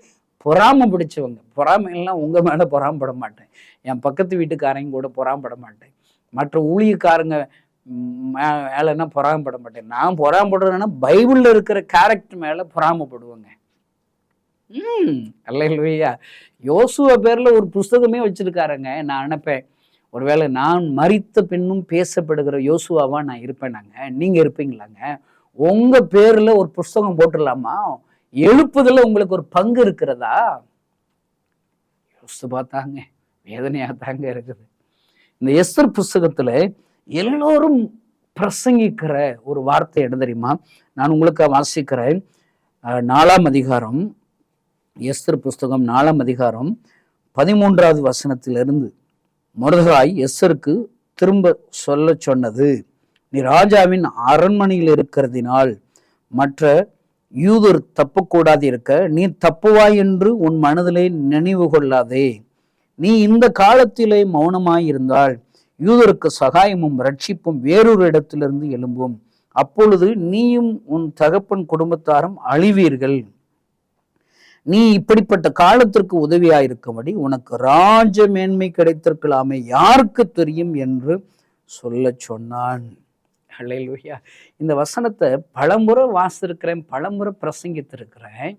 Speaker 5: பொறாமை பிடிச்சவங்க. பொறாமைலாம் உங்கள் மேலே பொறாமப்பட மாட்டேன், என் பக்கத்து வீட்டுக்காரங்க கூட பொறாமப்பட மாட்டேன், மற்ற ஊழியக்காரங்க மேலேன்னா பொறாமப்பட மாட்டேன். நான் பொறாமப்படுறேன்னா பைபிளில் இருக்கிற கேரக்டர் மேலே பொறாமப்படுவேங்க. அல்லேலூயா. யோசுவா பேரில் ஒரு புஸ்தகமே வச்சிருக்காருங்க. நான் நினைப்பேன், ஒருவேளை நான் மரித்த பின்னும் பேசப்படுகிற யோசுவாவா நான் இருப்பேனாங்க, நீங்க இருப்பீங்களாங்க? உங்க பேர்ல ஒரு புஸ்தகம் போட்டுடலாமா? எழுப்புதல உங்களுக்கு ஒரு பங்கு இருக்கிறதா? யோசித்து பார்த்தாங்க, வேதனையா தாங்க இருக்குது. இந்த எஸ்தர் புஸ்தகத்துல எல்லோரும் பிரசங்கிக்கிற ஒரு வார்த்தை என்ன தெரியுமா? நான் உங்களுக்கு வாசிக்கிறேன். 4ஆம் அதிகாரம், எஸ்தர் புஸ்தகம் 4ஆம் அதிகாரம் 13வது வசனத்திலிருந்து. மொர்தெகாய் எஸ்தருக்கு திரும்ப சொல்ல சொன்னது, நீ ராஜாவின் அரண்மனையில் இருக்கிறதினால் மற்ற யூதர் தப்பக்கூடாது இருக்க நீ தப்புவாய் என்று உன் மனதிலே நினைவு கொள்ளாதே. நீ இந்த காலத்திலே மௌனமாய் இருந்தால் யூதருக்கு சகாயமும் ரட்சிப்பும் வேறொரு இடத்திலிருந்து எழும்பும். அப்பொழுது நீயும் உன் தகப்பன் குடும்பத்தாரும் அழிவீர்கள். நீ இப்படிப்பட்ட காலத்திற்கு உதவியாயிருக்கும்படி உனக்கு ராஜ மேன்மை கிடைத்திருக்கலாமே, யாருக்கு தெரியும் என்று சொல்ல சொன்னான். அல்லேலூயா. இந்த வசனத்தை பலமுறை வாசித்திருக்கிறேன், பலமுறை பிரசங்கித்திருக்கிறேன்.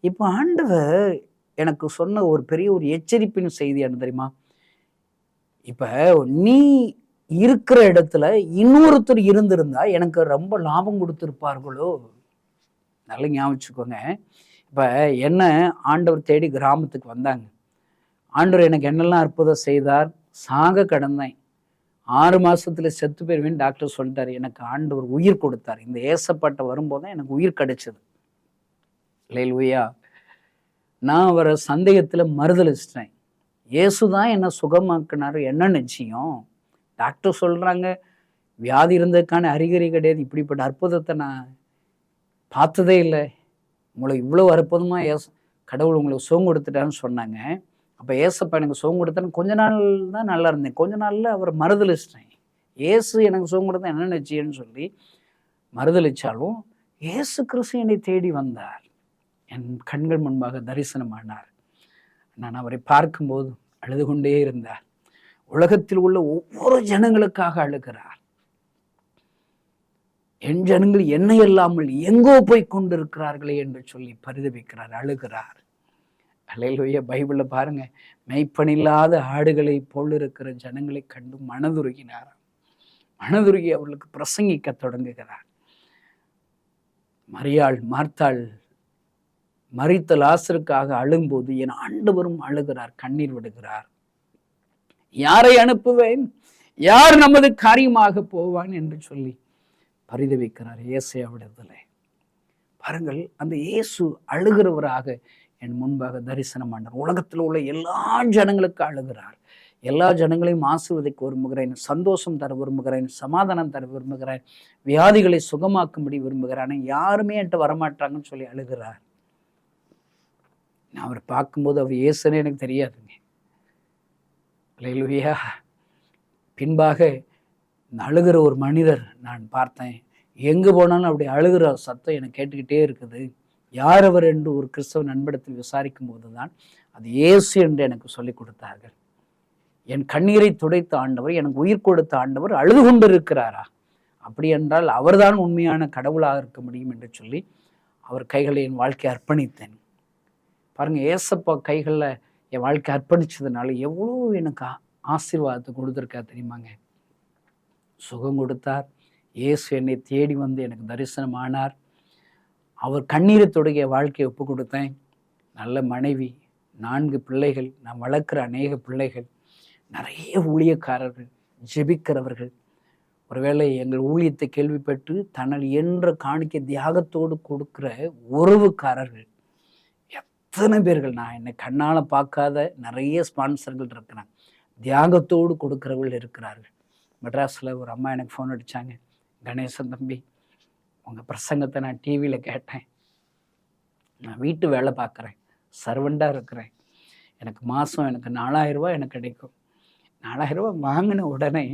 Speaker 5: இப்போ ஆண்டவர் எனக்கு சொன்ன ஒரு பெரிய ஒரு எச்சரிப்பின் செய்தி என்ன தெரியுமா? இப்ப நீ இருக்கிற இடத்துல இன்னொருத்தர் இருந்திருந்தா எனக்கு ரொம்ப லாபம் கொடுத்திருப்பார்களோ. நல்லா ஞாபகம் வச்சுக்கோங்க. இப்போ என்ன ஆண்டவர் தேடி கிராமத்துக்கு வந்தாங்க. ஆண்டவர் எனக்கு என்னெல்லாம் அற்புதம் செய்தார். சாக கடந்தேன், 6 மாசத்துல செத்து போயிருவேன்னு டாக்டர் சொல்லிட்டாரு. எனக்கு ஆண்டவர் உயிர் கொடுத்தார். இந்த ஏசப்பாட்டை வரும்போது எனக்கு உயிர் கிடைச்சது. அல்லேலூயா. நான் அவரை சந்தேகத்துல மறுதலிச்சிட்டேன். இயேசுதான் என்னை சுகமாக்குனாரு, என்ன நிச்சயம்? டாக்டர் சொல்றாங்க வியாதி இருந்ததுக்கான அறிகுறி கிடையாது, இப்படிப்பட்ட அற்புதத்தை நான் பார்த்ததே இல்லை, உங்களுக்கு இவ்வளவு அற்புதமா கடவுள் உங்களுக்கு சுகம் கொடுத்துட்டான்னு சொன்னாங்க. அப்போ ஏசப்பா எனக்கு சுகம் கொடுத்தான்னு கொஞ்ச நாள் தான் நல்லா இருந்தேன். கொஞ்ச நாள்ல அவர் மறுதலிச்சிட்டேன். ஏசு எனக்கு சுகம் கொடுத்தா என்ன நிச்சயம்னு சொல்லி மறுதலிச்சாலும் ஏசு கிறிஸ்து என்னை தேடி வந்தார், என் கண்கள் முன்பாக தரிசனமானார். நான் அவரை பார்க்கும்போது அழுது கொண்டே இருந்தார். உலகத்தில் உள்ள ஒவ்வொரு ஜனங்களுக்காக அழுகிறார். என் ஜனங்கள் என்னை இல்லாமல் எங்கோ போய் கொண்டிருக்கிறார்களே என்று சொல்லி பரிதபிக்கிறார், அழுகிறார். அல்லேலூயா. பைபிள்ல பாருங்க, மெய்ப்பனில்லாத ஆடுகளை போல் இருக்கிற ஜனங்களை கண்டு மனதுருகினார். மனதுருகி அவர்களுக்கு பிரசங்கிக்க தொடங்குகிறார். மரியாள் மார்த்தாள் மரித்த லாசருக்காக அழும்போது என் ஆண்டவரும் அழுகிறார், கண்ணீர் விடுகிறார். யாரை அனுப்புவேன், யார் நமது காரியமாக போவான் என்று சொல்லி பரிதவிக்கிறார். ஏசாயாவிடத்திலே பாருங்கள், அந்த இயேசு அழுகிறவராக என் முன்பாக தரிசனமானார். உலகத்தில் உள்ள எல்லா ஜனங்களுக்கு அழுகிறார். எல்லா ஜனங்களையும் ஆசீர்வதிக்க விரும்புகிறேன், சந்தோஷம் தர விரும்புகிறேன், சமாதானம் தர விரும்புகிறேன், வியாதிகளை சுகமாக்கும்படி விரும்புகிறேன். ஆனால் யாருமே என்கிட்ட வரமாட்டாங்கன்னு சொல்லி அழுகிறார். நான் அவரை பார்க்கும்போது அவர் இயேசுன்னு எனக்கு தெரியாதுங்க. அல்லேலூயா. பின்பாக இந்த அழுகிற ஒரு மனிதர் நான் பார்த்தேன். எங்கே போனாலும் அப்படி அழுகிற சத்தம் எனக்கு கேட்டுக்கிட்டே இருக்குது. யார் அவர் என்று ஒரு கிறிஸ்தவ நண்படத்தில் விசாரிக்கும் போது தான் அது இயேசு என்று எனக்கு சொல்லிக் கொடுத்தார்கள். என் கண்ணீரை துடைத்த ஆண்டவர், எனக்கு உயிர் கொடுத்த ஆண்டவர் அழுது கொண்டு இருக்கிறாரா? அப்படி என்றால் அவர்தான் உண்மையான கடவுளாக இருக்க முடியும் என்று சொல்லி அவர் கைகளை என் வாழ்க்கையை அர்ப்பணித்தேன். பாருங்க, ஏசப்பா கைகளில் என் வாழ்க்கை அர்ப்பணிச்சதுனால எவ்வளோ எனக்கு ஆசீர்வாதத்தை கொடுத்துருக்கா தெரியுமாங்க. சுகம் கொடுத்தார். இயேசு என்னை தேடி வந்து எனக்கு தரிசனம் ஆனார். அவர் கண்ணீரை தொடங்கிய வாழ்க்கையை ஒப்பு கொடுத்தேன். நல்ல மனைவி, 4 பிள்ளைகள், நான் வளர்க்குற அநேக பிள்ளைகள், நிறைய ஊழியக்காரர்கள், ஜெபிக்கிறவர்கள். ஒருவேளை எங்கள் ஊழியத்தை கேள்விப்பட்டு தன்னால் என்ற காணிக்கை தியாகத்தோடு கொடுக்கிற உறவுக்காரர்கள் எத்தனை பேர்கள், நான் என்னை கண்ணால் பார்க்காத நிறைய ஸ்பான்சர்கள் இருக்கிறாங்க, தியாகத்தோடு கொடுக்கிறவர்கள் இருக்கிறார்கள். மெட்ராஸில் ஒரு அம்மா எனக்கு ஃபோன் அடித்தாங்க. கணேசன் தம்பி, உங்கள் பிரசங்கத்தை நான் டிவியில் கேட்டேன். நான் வீட்டு வேலை பார்க்குறேன், சர்வெண்டாக இருக்கிறேன். எனக்கு மாதம் எனக்கு 4000 ரூபாய் எனக்கு கிடைக்கும். 4000 ரூபாய் வாங்கின உடனே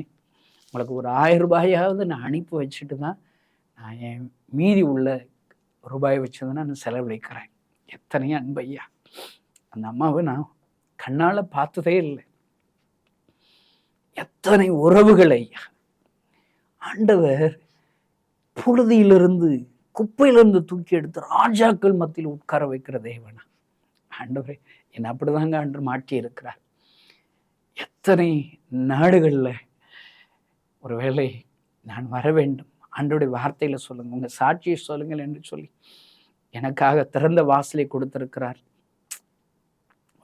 Speaker 5: உங்களுக்கு ஒரு 1000 ரூபாயாவது நான் அனுப்பி வச்சுட்டு தான் நான் என் மீதி உள்ள ரூபாயை வச்சு தான் நான் செலவழிக்கிறேன். எத்தனை அன்பையா! அந்த அம்மாவை நான் கண்ணால் பார்த்ததே இல்லை. எத்தனை உறவுகள் ஐயா! ஆண்டவர் புழுதியிலிருந்து, குப்பையிலிருந்து தூக்கி எடுத்து ராஜாக்கள் மத்தியில் உட்கார வைக்கிற தேவனா ஆண்டவரே! என்னை அப்படிதாங்க ஆண்டு மாற்றி இருக்கிறார். எத்தனை நாடுகளில் ஒருவேளை நான் வர வேண்டும், ஆண்டோடைய வார்த்தையில் சொல்லுங்க, உங்கள் சாட்சியை சொல்லுங்கள் என்று சொல்லி எனக்காக திறந்த வாசலை கொடுத்திருக்கிறார்.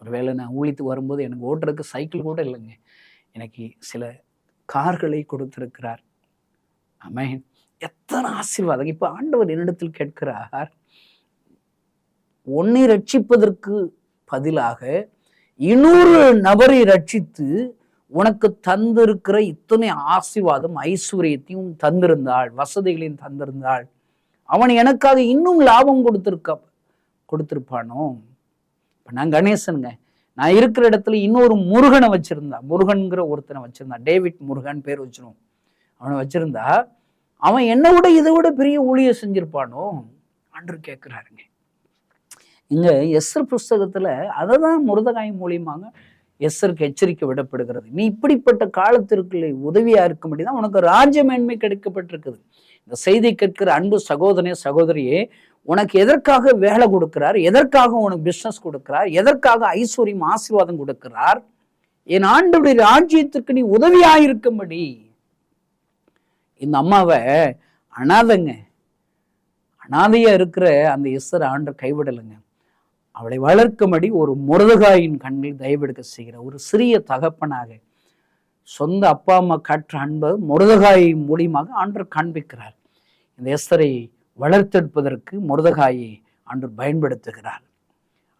Speaker 5: ஒருவேளை நான் ஊழித்து வரும்போது எனக்கு ஓட்டுறதுக்கு சைக்கிள் கூட இல்லைங்க, எனக்கு சில கார்களை கொடுத்திருக்கிறார். ஆமென். எத்தனை ஆசீர்வாதம்! இப்போ ஆண்டவர் என்னிடத்தில் கேட்கிறார், உன்னை ரட்சிப்பதற்கு பதிலாக 200 நபரை ரட்சித்து உனக்கு தந்திருக்கிற இத்தனை ஆசீர்வாதம் ஐஸ்வர்யத்தையும் தந்திருந்தாள், வசதிகளையும் தந்திருந்தாள், அவன் எனக்காக இன்னும் லாபம் கொடுத்திருப்பானோ. இப்போ நான் கணேசனுங்க, நான் இருக்கிற இடத்துல இன்னொரு முருகனை வச்சிருந்தான், முருகன்கிற ஒருத்தனை வச்சிருந்தான், டேவிட் முருகன் பேர் வச்சிருவோம், அவனை வச்சிருந்தா அவன் என்னை விட இதை விட பெரிய ஊழியம் செஞ்சிருப்பானோ. ஆண்டவர் கேட்கிறாருங்க. இங்க எஸ்தர் புஸ்தகத்துல அதை தான் முருதகாய் மூலியமாக எஸ்தருக்கு எச்சரிக்கை விடப்படுகிறது. நீ இப்படிப்பட்ட காலத்திற்கு உதவியா இருக்கும்படி தான் உனக்கு ராஜ்ய மேன்மை கிடைக்கப்பட்டிருக்குது. இந்த செய்தி கேட்கிற அன்பு சகோதரனே சகோதரியே, உனக்கு எதற்காக வேலை கொடுக்கிறார், எதற்காக உனக்கு பிசினஸ் கொடுக்கிறார், எதற்காக ஐஸ்வர்யம் ஆசீர்வாதம் கொடுக்கிறார்? என் ஆண்டவருடைய ராஜ்யத்திற்கு நீ உதவியாயிருக்கும்படி. இந்த அம்மாவை அனாதையா இருக்கிற அந்த எஸ்தர் ஆண்டவர் கைவிடலைங்க. அவளை வளர்க்கும்படி ஒரு முருதகாயின் கண்ணில் தயவெடுக்க செய்கிற ஒரு சிறிய தகப்பனாக சொந்த அப்பா அம்மா காற்ற அன்பை முருதகாய் மூலியமாக ஆண்டவர் காண்பிக்கிறார். இந்த எஸ்தரை வளர்த்தெடுப்பதற்கு முருதகாயை ஆண்டவர் பயன்படுத்துகிறார்.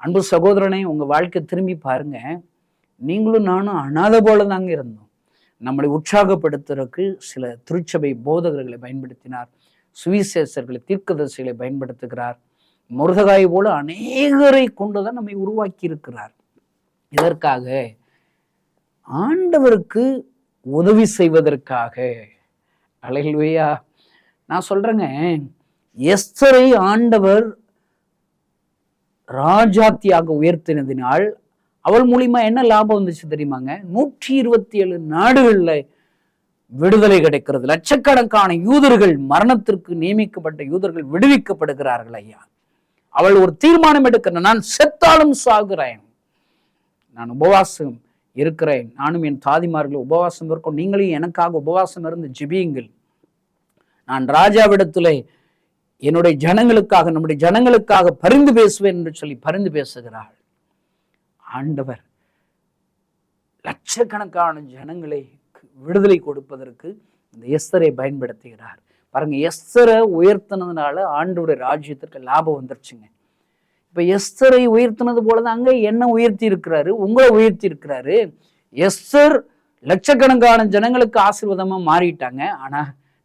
Speaker 5: அன்பு சகோதரனை, உங்க வாழ்க்கை திரும்பி பாருங்க. நீங்களும் நானும் அனாதை போல தாங்க இருந்தோம். நம்மளை உற்சாகப்படுத்துறதுக்கு சில திருச்சபை போதகர்களை பயன்படுத்தினார், சுவிசேஷர்களை, தீர்க்கதரிசிகளை பயன்படுத்துகிறார். முருதகாய் போல அநேகரை கொண்டுதான் நம்மை உருவாக்கி இருக்கிறார். இதற்காக ஆண்டவருக்கு உதவி செய்வதற்காக. அல்லேலூயா! நான் சொல்றேங்க, எஸ்தரை ஆண்டவர் ராஜாத்தியாக உயர்த்தினதினால் அவள் மூலியமா என்ன லாபம் வந்துச்சு தெரியுமாங்க? 127 நாடுகள்ல விடுதலை கிடைக்கிறது. லட்சக்கணக்கான யூதர்கள், மரணத்திற்கு நியமிக்கப்பட்ட யூதர்கள் விடுவிக்கப்படுகிறார்கள் ஐயா. அவள் ஒரு தீர்மானம் எடுக்கிற, நான் செத்தாலும் சாகுறேன், நான் உபவாசம் இருக்கிறேன், நானும் என் தாதிமார்கள் உபவாசம் இருக்கோம், நீங்களும் எனக்காக உபவாசம் இருந்து ஜெபியுங்கள், நான் ராஜாவிடத்துல என்னுடைய ஜனங்களுக்காக, நம்முடைய ஜனங்களுக்காக பரிந்து பேசுவேன் என்று சொல்லி பரிந்து பேசுகிறாள். ஆண்டவர் லட்சக்கணக்கான ஜனங்களை விடுதலை கொடுப்பதற்கு இந்த எஸ்தரை பயன்படுத்துகிறார். பாருங்க, எஸ்தரை உயர்த்தினதுனால ஆண்டவருடைய ராஜ்யத்திற்கு லாபம் வந்துருச்சுங்க. இப்ப எஸ்தரை உயர்த்தினது போலதான் அங்க என்ன உயர்த்தி இருக்கிறாரு, உங்களை உயர்த்தி இருக்கிறாரு. எஸ்தர் லட்சக்கணக்கான ஜனங்களுக்கு ஆசீர்வாதமா மாறிட்டாங்க. ஆனா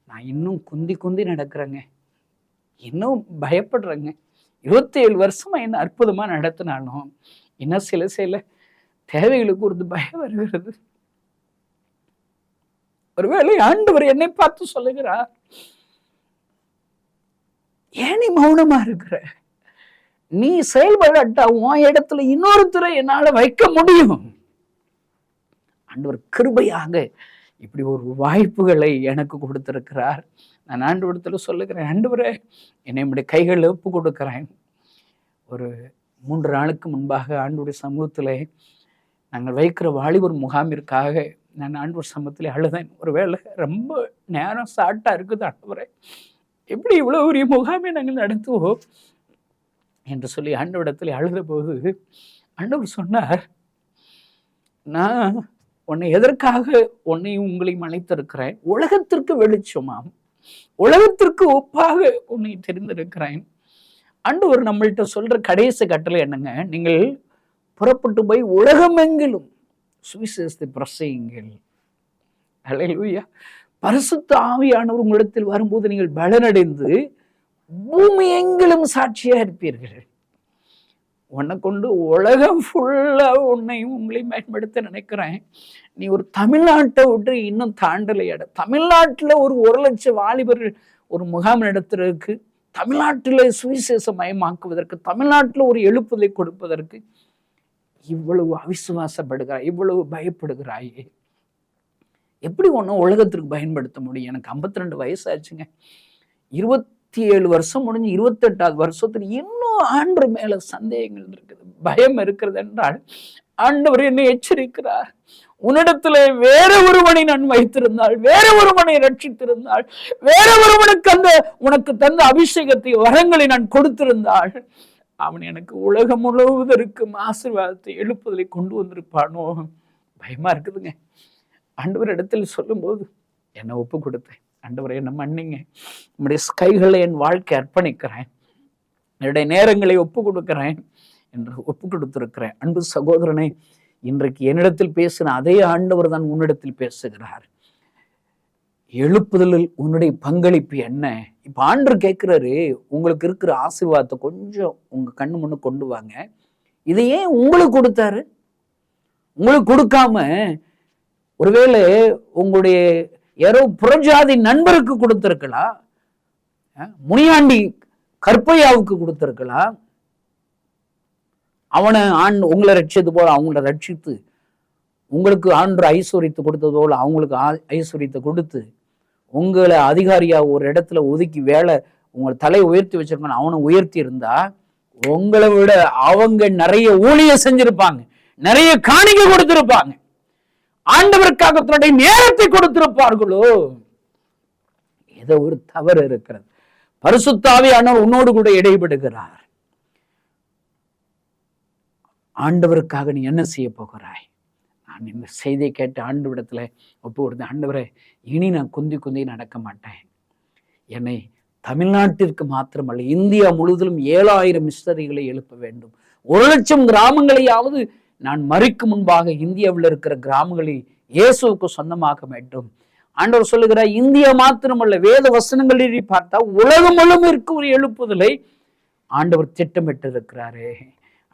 Speaker 5: நான் இன்னும் குந்தி நடக்கிறேங்க, இன்னும் பயப்படுறேங்க. 27 வருஷமா என்ன அற்புதமா நடத்தினாலும் இன்னும் சில தேவைகளுக்கு ஒரு பயம் வருகிறது. ஒருவேளை ஆண்டவர் என்னை பார்த்து சொல்லுகிறார், ஏன் நீ மௌனமா இருக்கிற? நீ செயல்படட்டா உன் இடத்துல இன்னொருத்தரை என்னால வைக்க முடியும். ஆண்டவர் கிருபையாக இப்படி ஒரு வாய்ப்புகளை எனக்கு கொடுத்திருக்கிறார். நான் ஆண்டவரிடத்துல சொல்லுகிறேன், ஆண்டவரே என்னை நம்முடைய கைகளில் ஒப்பு கொடுக்கிறேன். ஒரு 3 நாளுக்கு முன்பாக ஆண்டவருடைய சமூகத்திலே நாங்கள் வைக்கிற வாலிபர் முகாமிற்காக நான் ஆண்டவர் சமூகத்திலே அழுதேன். ஒருவேளை ரொம்ப நேரம் ஷார்ட்டா இருக்குது ஆண்டவரே, எப்படி இவ்வளவு பெரிய முகாமை நாங்கள் நடத்துவோம் என்று சொல்லி ஆண்டவரிடத்தில் அழுத போது ஆண்டவர் சொன்னார், நான் உன்னை எதற்காக உன்னையும் உங்களையும் அழைத்திருக்கிறேன்? உலகத்திற்கு வெளிச்சமாம், உலகத்திற்கு ஒப்பாக உன்னை தெரிந்திருக்கிறேன். ஆண்டவர் நம்மள்கிட்ட சொல்ற கடைசி கட்டளை என்னங்க? நீங்கள் புறப்பட்டு போய் உலகமெங்கிலும் சுவிசேஷத்தை பிரசங்கியுங்கள். அல்லேலூயா. பரிசுத்த ஆவியானவர் உங்களிடத்தில் வரும்போது நீங்கள் பலனடைந்து பூமி எங்கிலும் சாட்சியா இருப்பீர்கள். உன்னை கொண்டு உலகம் ஃபுல்லா உன்னையும் உங்களையும் பயன்படுத்த நினைக்கிறேன். நீ ஒரு தமிழ்நாட்டை விட்டு இன்னும் தாண்டலையாட. தமிழ்நாட்டில் ஒரு 1,00,000 வாலிபர்கள் ஒரு முகாம் நடத்துறதுக்கு, தமிழ்நாட்டில் சுவிசேஷம் மயமாக்குவதற்கு, தமிழ்நாட்டில் ஒரு எழுப்புதலை கொடுப்பதற்கு இவ்வளவு அவிசுவாசப்படுகிறாய், இவ்வளவு பயப்படுகிறாயே. எப்படி ஒன்றும் உலகத்திற்கு பயன்படுத்த முடியும்? எனக்கு 52 வயசாச்சுங்க. 27 வருஷம் முடிஞ்சு 28வது வருஷத்துல இன்னும் ஆண்டவர் மேல சந்தேகங்கள் இருக்குது, பயம் இருக்கிறது என்றால் ஆண்டவர் என்னை எச்சரிக்கிறார். உன்னிடத்துல வேற ஒருவனை நான் வைத்திருந்தால், வேற ஒருவனை ரட்சித்திருந்தால், வேற ஒருவனுக்கு அந்த உனக்கு தந்த அபிஷேகத்தை வரங்களை நான் கொடுத்திருந்தால், அவன் எனக்கு உலகம் முழுவதற்கும் ஆசீர்வாதத்தை எழுப்புதலை கொண்டு வந்திருப்பானோ. பயமா இருக்குதுங்க. ஆண்டவர் இடத்துல சொல்லும் போது என்னை ஒப்பு கொடுத்தேன். ஆண்டவரை என்ன மன்னிங்க, நம்முடைய கைகளை என் வாழ்க்கை அர்ப்பணிக்கிறேன், என்னுடைய நேரங்களை ஒப்பு கொடுக்கிறேன் என்று ஒப்பு கொடுத்திருக்கிறேன். அன்பு சகோதரனை, இன்றைக்கு என்னிடத்தில் பேசின அதே ஆண்டவர் தான் உன்னிடத்தில் பேசுகிறார். எழுப்புதலில் உன்னுடைய பங்களிப்பு என்ன? இப்ப ஆண்டவர் கேட்கிறாரு, உங்களுக்கு இருக்கிற ஆசீர்வாதத்தை கொஞ்சம் உங்க கண்ணு முன்னு கொண்டு வாங்க. இதை ஏன் உங்களுக்கு கொடுத்தாரு? உங்களுக்கு கொடுக்காம ஒருவேளை உங்களுடைய யாரோ புறஜாதி நண்பருக்கு கொடுத்திருக்கலாம், முனியாண்டி கற்பையாவுக்கு கொடுத்திருக்கலாம். அவனை உங்களை ரட்சித்தது போல அவங்கள ரட்சித்து, உங்களுக்கு ஆண்டு ஐஸ்வர்யத்தை கொடுத்தது போல அவங்களுக்கு ஐஸ்வர்யத்தை கொடுத்து, உங்களை அதிகாரியா ஒரு இடத்துல ஒதுக்கி வேலை உங்களை தலையை உயர்த்தி வச்சிருக்கணும், அவனை உயர்த்தி இருந்தா உங்களை விட அவங்க நிறைய ஊழியம் செஞ்சிருப்பாங்க, நிறைய காணிக்கை கொடுத்திருப்பாங்க, ஆண்டவருக்காக தன்னுடைய நேரத்தை கொடுத்திருப்பார்களோ. ஏதோ ஒரு தவறு இருக்கிறது. பரிசுத்த ஆவியானவர் உன்னோடு கூட இடைபடுகிறார். ஆண்டவருக்காக நீ என்ன செய்ய போகிறாய்? நான் இந்த செய்தியை கேட்டு ஆண்டவரிடத்துல ஒப்பு கொடுத்தேன். ஆண்டவரே, இனி நான் குந்தி நடக்க மாட்டேன். என்னை தமிழ்நாட்டிற்கு மாத்திரமல்ல, இந்தியா முழுவதிலும் 7000 மிஷனரிகளை எழுப்ப வேண்டும். 1,00,000 கிராமங்களையாவது நான் மறிக்கும் முன்பாக இந்தியாவில் இருக்கிற கிராமங்களை இயேசுவுக்கு சொந்தமாக்க வேண்டும். ஆண்டவர் சொல்லுகிறார், இந்தியா மாத்திரமல்ல, வேத வசனங்களில் பார்த்தா உலகம் முழுவதும் இருக்க ஒரு எழுப்புதலை ஆண்டவர் திட்டமிட்டு இருக்கிறாரே.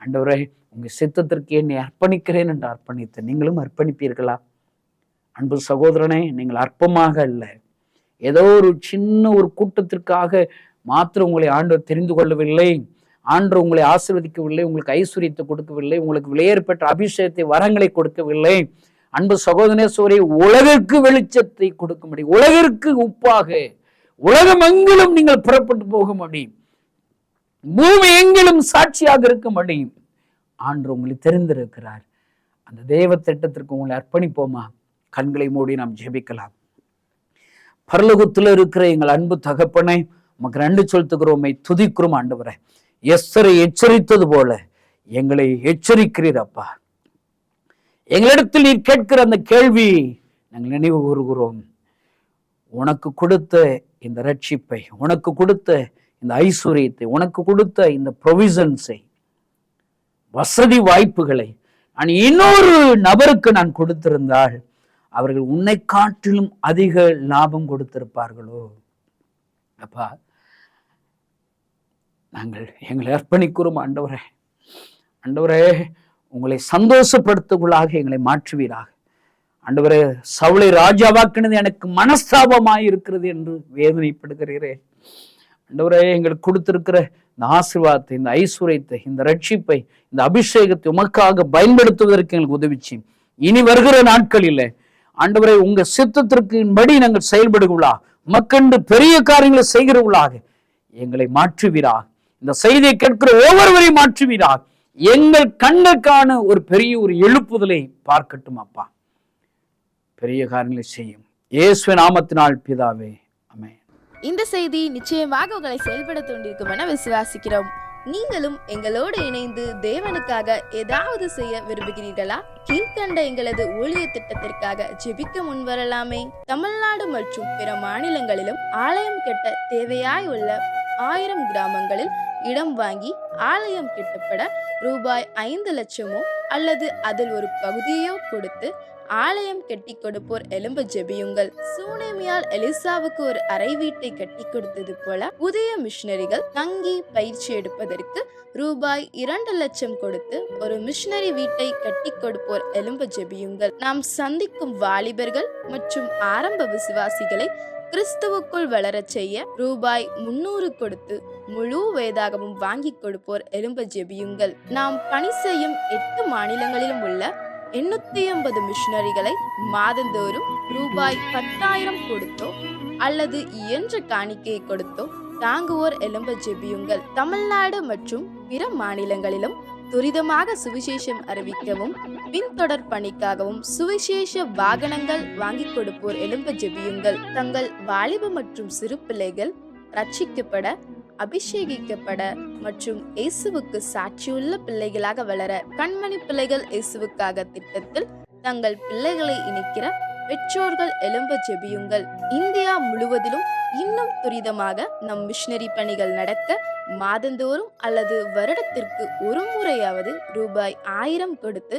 Speaker 5: ஆண்டவரே, உங்க சித்தத்திற்கு என்னை அர்ப்பணிக்கிறேன் என்று அர்ப்பணித்தேன். நீங்களும் அர்ப்பணிப்பீர்களா? அன்பு சகோதரனே, நீங்கள் அற்பமாக அல்ல, ஏதோ ஒரு சின்ன ஒரு கூட்டத்திற்காக மாத்திரம் உங்களை ஆண்டவர் தெரிந்து கொள்ளவில்லை. ஆண்டவர் உங்களை ஆசீர்வதிக்கவில்லை, உங்களுக்கு ஐஸ்வர்யத்தை கொடுக்கவில்லை, உங்களுக்கு விலையேற்பட்ட அபிஷேகத்தை வரங்களை கொடுக்கவில்லை. அன்பு சகோதரனே, சோரி, உலகிற்கு வெளிச்சத்தை கொடுக்க முடியும், உலகிற்கு உப்பாக உலகம் எங்கிலும் நீங்கள் புறப்பட்டு போக முடியும், பூமி எங்கிலும் சாட்சியாக இருக்க முடியும். ஆண்டவர் உங்களை தெரிந்திருக்கிறார். அந்த தேவ திட்டத்திற்கு உங்களை அர்ப்பணிப்போமா? கண்களை மூடி நாம் ஜெபிக்கலாம். பரலோகத்தில் இருக்கிற எங்கள் அன்பு தகப்பனை உமக்கு நன்றி செலுத்துகிறோம், துதிக்கிறோம். ஆண்டவரே, எஸ்தரை எச்சரித்தது போல எங்களை எச்சரிக்கிறீர் அப்பா. எங்களிடத்தில் நீர் கேட்கிற அந்த கேள்வி நாங்கள் நினைவு கூறுகிறோம். உனக்கு கொடுத்த இந்த ரட்சிப்பை, உனக்கு கொடுத்த இந்த ஐஸ்வர்யத்தை, உனக்கு கொடுத்த இந்த ப்ரொவிஷன்ஸை, வசதி வாய்ப்புகளை நான் இன்னொரு நபருக்கு நான் கொடுத்திருந்தால் அவர்கள் உன்னை காட்டிலும் அதிக லாபம் கொடுத்திருப்பார்களோ. அப்பா, நாங்கள் எங்களை அர்ப்பணிக்கிறோம். ஆண்டவரே, ஆண்டவரே, உங்களை சந்தோஷப்படுத்துவதாக எங்களை மாற்றுவீராக. ஆண்டவரே, சவுளை ராஜாவாக்கினது எனக்கு மனஸ்தாபமாய் இருக்கிறது என்று வேதனைப்படுகிறீரே. ஆண்டவரே, எங்களுக்கு கொடுத்திருக்கிற இந்த ஆசீர்வாதத்தை, இந்த ஐஸ்வர்யத்தை, இந்த ரட்சிப்பை, இந்த அபிஷேகத்தை உமக்காக பயன்படுத்துவதற்கு எங்களுக்கு உதவிச்சு. இனி வருகிற நாட்களில் ஆண்டவரே, உங்க சித்தத்திற்கின்படி நாங்கள் செயல்படுகிறா, உமக்கண்டு பெரிய காரியங்களை செய்கிறவர்களாக எங்களை மாற்றுவீராக. இந்த செய்தியை கேட்கிற ஒவ்வொருவரையும் மாற்றுவீராக. எங்கள் கண்ணுக்கான ஒரு பெரிய ஒரு எழுப்புதலை பார்க்கட்டும் அப்பா. பெரிய காரியங்களை செய்யும் இயேசுவின் நாமத்தினால் பிதாவே, ஆமென்.
Speaker 6: இந்த செய்தி நிச்சயமாக உங்களை செயல்பட தூண்டிருக்கும் என விசுவாசிக்கிறோம். நீங்களும் எங்களோடு இணைந்து தேவனுக்காக ஏதாவது செய்ய விரும்புகிறீர்களா? கீழ்கண்ட எங்களது ஊழிய திட்டத்திற்காக ஜெபிக்க முன்வரலாமே. தமிழ்நாடு மற்றும் பிற மாநிலங்களிலும் ஆலயம் கட்ட தேவையாய் உள்ள 1000 கிராமங்களில் இடம் வாங்கி ஆலயம் கட்டப்பட ரூபாய் 5 லட்சமோ அல்லது அதில் ஒரு பகுதியோ கொடுத்து ஆலயம் கட்டி கொடுப்போர் எழும்ப ஜெபியுங்கள். சூனேமியால் எலிசாவுக்கு ஒரு அறை வீட்டை கட்டி கொடுத்தது போல புதிய மிஷனரிகள் தங்கி பயிற்சி எடுப்பதற்கு ரூபாய் 2 லட்சம் கொடுத்து ஒரு மிஷனரி வீட்டை கட்டி கொடுப்போர் எழும்ப ஜெபியுங்கள். நாம் சந்திக்கும் வாலிபர்கள் மற்றும் ஆரம்ப விசுவாசிகளை கிறிஸ்துவுக்குள் வளரச் செய்ய ரூபாய் 300 கொடுத்து முழு வேதாகமும் வாங்கி கொடுப்போர் எழும்ப ஜெபியுங்கள். நாம் பணி செய்யும் 8 மாநிலங்களிலும் உள்ள 880 மிஷனரிகளை மாதந்தோறும் ரூபாய் 10,000 கொடுத்தோ அல்லது இயன்ற காணிக்கையை கொடுத்தோ தாங்குவோர் எழும்ப ஜெபியுங்கள். தமிழ்நாடு மற்றும் பிற மாநிலங்களிலும் துரிதமாக சுவிசேஷம் அறிவிக்கவும் பின்தொடர் பணிக்காகவும் சுவிசேஷ வாகனங்கள் வாங்கி கொடுப்போர் எழும்ப ஜெபியுங்கள். தங்கள் வாலிப மற்றும் சிறு பிள்ளைகள் ரட்சிக்கப்பட, அபிஷேகிக்கப்பட மற்றும் இயேசுவுக்கு சாட்சியுள்ள பிள்ளைகளாக வளர கண்மணி பிள்ளைகள் இயேசுவுக்காக திட்டத்தில் தங்கள் பிள்ளைகளை இணைக்கிற பெற்றோர்கள் எழும்ப ஜெபியுங்கள். இந்தியா முழுவதிலும் இன்னும் துரிதமாக நம் மிஷனரி பணிகள் நடக்க மாதந்தோறும் அல்லது வருடத்திற்கு ஒரு முறையாவது ரூபாய் 1000 கொடுத்து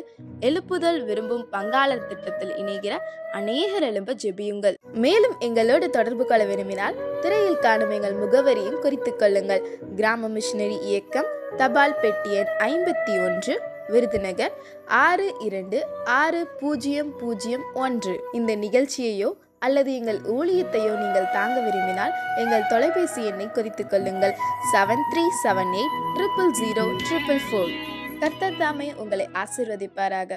Speaker 6: எழுப்புதல் விரும்பும் பங்காளர் திட்டத்தில் இணைகிற அநேகர் எழும்ப ஜெபியுங்கள். மேலும் எங்களோடு தொடர்பு கொள்ள விரும்பினால் திரையில் காணும் எங்கள் முகவரியும் குறித்துக் கொள்ளுங்கள். கிராம மிஷனரி இயக்கம், தபால் பெட்டி எண் 51, விருதுநகர் 626001. இந்த நிகழ்ச்சியையோ அல்லது எங்கள் ஊழியத்தையோ நீங்கள் தாங்க விரும்பினால் எங்கள் தொலைபேசி எண்ணை குறித்துக் கொள்ளுங்கள். 7378000444. கர்த்தர் தாமே உங்களை ஆசீர்வதிப்பாராக.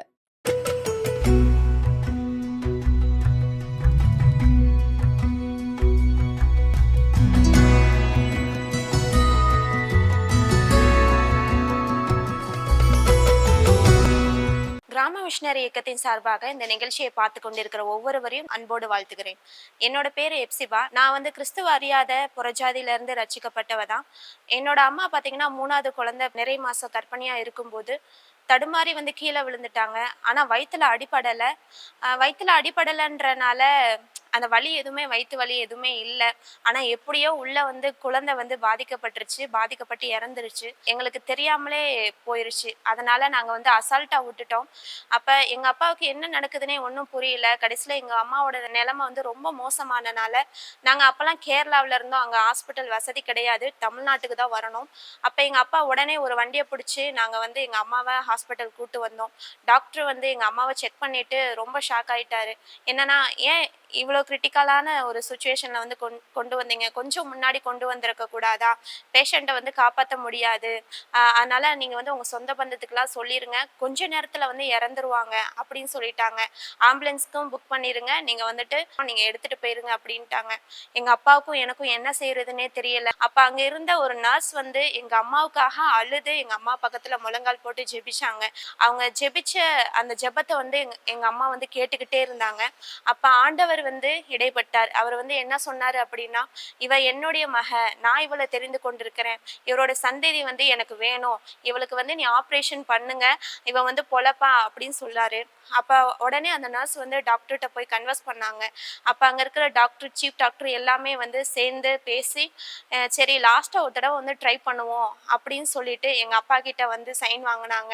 Speaker 7: கிராம மிஷனரி இயக்கத்தின் சார்பாக இந்த நிகழ்ச்சியை பார்த்து கொண்டிருக்கிற ஒவ்வொருவரையும் அன்போடு வாழ்த்துகிறேன். என்னோட பேர் எப்சிபா. நான் கிறிஸ்துவ அறியாத புறஜாதியில இருந்து ரட்சிக்கப்பட்டவ தான். என்னோட அம்மா பார்த்தீங்கன்னா 3வது குழந்தை நிறை மாசம் கர்ப்பிணியா இருக்கும்போது தடுமாறி கீழே விழுந்துட்டாங்க. ஆனா வயிற்றுல அடிபடலைன்றனால அந்த வலி எதுவுமே, வயிற்று வலி எதுவுமே இல்லை. ஆனா எப்படியோ உள்ள குழந்தை பாதிக்கப்பட்டு இறந்துருச்சு. எங்களுக்கு தெரியாமலே போயிருச்சு. அதனால நாங்க அசால்ட்டா விட்டுட்டோம். அப்ப எங்க அப்பாவுக்கு என்ன நடக்குதுன்னே ஒன்றும் புரியல. கடைசியில எங்க அம்மாவோட நிலைமை ரொம்ப மோசமானனால நாங்க அப்பெல்லாம் கேரளாவில இருந்தோம். அங்க ஹாஸ்பிட்டல் வசதி கிடையாது, தமிழ்நாட்டுக்கு தான் வரணும். அப்ப எங்க அப்பா உடனே ஒரு வண்டியை பிடிச்சி நாங்க எங்க அம்மாவை ஹாஸ்பிட்டல் கூட்டு வந்தோம். டாக்டர் எங்க அம்மாவை செக் பண்ணிட்டு ரொம்ப ஷாக் ஆயிட்டாரு. என்னன்னா, ஏன் இவ்வளோ கிரிட்டிக்கலான ஒரு சுச்சுவேஷன்ல கொண்டு வந்தீங்க, கொஞ்சம் முன்னாடி கொண்டு வந்திருக்க கூடாதா, பேஷண்ட்டை காப்பாற்ற முடியாது, அதனால நீங்க உங்க சொந்த பந்தத்துக்குலாம் சொல்லிருங்க, கொஞ்ச நேரத்துல இறந்துருவாங்க அப்படின்னு சொல்லிட்டாங்க. ஆம்புலன்ஸ்க்கும் புக் பண்ணிருங்க, நீங்க நீங்க எடுத்துட்டு போயிருங்க அப்படின்ட்டாங்க. எங்க அப்பாவுக்கும் எனக்கும் என்ன செய்யறதுன்னே தெரியல. அப்ப அங்க இருந்த ஒரு நர்ஸ் எங்க அம்மாவுக்காக அழுது எங்க அம்மா பக்கத்துல முழங்கால் போட்டு ஜெபிச்சாங்க. அவங்க ஜெபிச்ச அந்த ஜெபத்தை எங்க அம்மா கேட்டுக்கிட்டே இருந்தாங்க. அப்ப ஆண்டவர் இடைப்பட்டார். அவர் என்ன சொன்னாரு அப்படின்னா, இவ என்னுடைய மக, நான் இவளை தெரிந்து கொண்டிருக்கிறேன், இவரோட சந்ததி எனக்கு வேணும், இவளுக்கு நீ ஆப்ரேஷன் பண்ணுங்க, இவ பொழப்பா அப்படின்னு சொல்லாரு. அப்ப உடனே அந்த நர்ஸ் டாக்டர்கிட்ட போய் கன்வர்ஸ் பண்ணாங்க. அப்ப அங்க இருக்கிற டாக்டர், சீஃப் டாக்டர் எல்லாமே சேர்ந்து பேசி, சரி லாஸ்டா ஒரு தடவை ட்ரை பண்ணுவோம் அப்படின்னு சொல்லிட்டு எங்க அப்பா கிட்ட சைன் வாங்கினாங்க.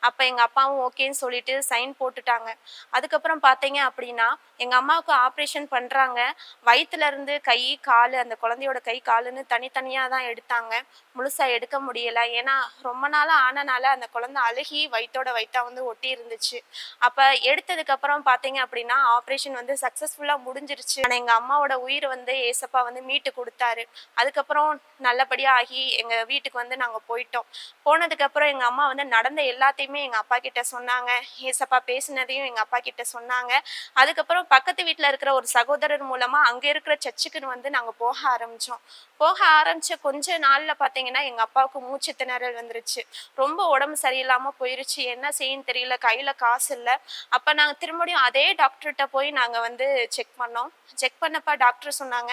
Speaker 7: அப்ப எங்க அப்பாவும் ஓகேன்னு சொல்லிட்டு சைன் போட்டுட்டாங்க. அதுக்கப்புறம் பாத்தீங்க அப்படின்னா எங்க அம்மாவுக்கு ஆப்ரேஷன் ஆப்ரேஷன் பண்றாங்க. வயித்துல இருந்து கை காலு, அந்த குழந்தையோட கை காலுன்னு தனித்தனியா தான் எடுத்தாங்க. முழுசா எடுக்க முடியல. ஏன்னா ரொம்ப நாளா ஆனனால அந்த குழந்தை அழுகி வயித்தோட வயித்தா வந்து ஒட்டி இருந்துச்சு. அப்ப எடுத்ததுக்கு அப்புறம் பாத்தீங்க அப்படின்னா ஆப்ரேஷன் வந்து சக்சஸ்ஃபுல்லா முடிஞ்சிருச்சு. ஆனா எங்க அம்மாவோட உயிர் வந்து ஏசப்பா வந்து மீட்டு கொடுத்தாரு. அதுக்கப்புறம் நல்லபடியா ஆகி எங்க வீட்டுக்கு வந்து நாங்க போயிட்டோம். போனதுக்கு அப்புறம் எங்க அம்மா வந்து நடந்த எல்லாத்தையுமே எங்க அப்பா கிட்ட சொன்னாங்க. ஏசப்பா பேசினதையும் எங்க அப்பா கிட்ட சொன்னாங்க. அதுக்கப்புறம் பக்கத்து வீட்டுல இருக்கிற ஒரு சகோதரர் மூலமா அங்க இருக்கிற சர்ச்சுக்குன்னு வந்து நாங்க போக ஆரம்பிச்சோம். போக ஆரம்பிச்ச கொஞ்ச நாள்ல பாத்தீங்கன்னா எங்க அப்பாவுக்கு மூச்சு திணறல் வந்துருச்சு. ரொம்ப உடம்பு சரியில்லாம போயிருச்சு. என்ன செய்யன்னு தெரியல, கையில காசு இல்ல. அப்ப நாங்க திரும்படியும் அதே டாக்டர்கிட்ட போய் நாங்க வந்து செக் பண்ணோம். செக் பண்ணப்ப டாக்டர் சொன்னாங்க,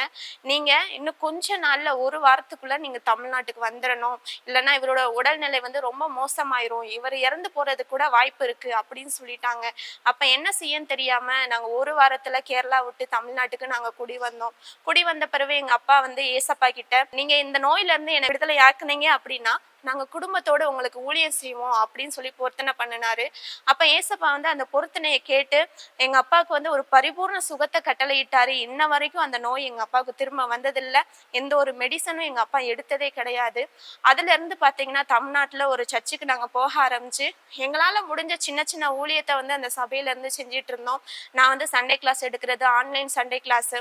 Speaker 7: நீங்க இன்னும் கொஞ்ச நாள்ல ஒரு வாரத்துக்குள்ள நீங்க தமிழ்நாட்டுக்கு வந்துடணும், இல்லைன்னா இவரோட உடல்நிலை வந்து ரொம்ப மோசமாயிரும், இவர் இறந்து போறது கூட வாய்ப்பு இருக்கு அப்படின்னு சொல்லிட்டாங்க. அப்ப என்ன செய்யன்னு தெரியாம நாங்க ஒரு வாரத்துல கேரளா விட்டு தமிழ்நாட்டுக்கு நாங்க குடி வந்தோம். குடி வந்த பிறகு எங்க அப்பா வந்து ஏசப்பா கிட்ட, நீங்க இந்த நோயில இருந்து என்னை விடுதலை ஆக்குனீங்க அப்படின்னா நாங்க குடும்பத்தோட உங்களுக்கு ஊழியம் செய்வோம் அப்படின்னு சொல்லி பொருத்தனை பண்ணினாரு. அப்ப ஏசப்பா வந்து அந்த பொருத்தனையை கேட்டு எங்க அப்பாவுக்கு வந்து ஒரு பரிபூர்ண சுகத்தை கட்டளையிட்டாரு. இன்ன வரைக்கும் அந்த நோய் எங்க அப்பாவுக்கு திரும்ப வந்ததில்லை. எந்த ஒரு மெடிசனும் எங்க அப்பா எடுத்ததே கிடையாது. அதுல இருந்து பாத்தீங்கன்னா தமிழ்நாட்டுல ஒரு சர்ச்சுக்கு நாங்க போக ஆரம்பிச்சு எங்களால முடிஞ்ச சின்ன சின்ன ஊழியத்தை வந்து அந்த சபையில இருந்து செஞ்சிட்டு இருந்தோம். நான் வந்து சண்டே கிளாஸ் எடுக்கிறது, ஆன்லைன் சண்டே கிளாஸ்,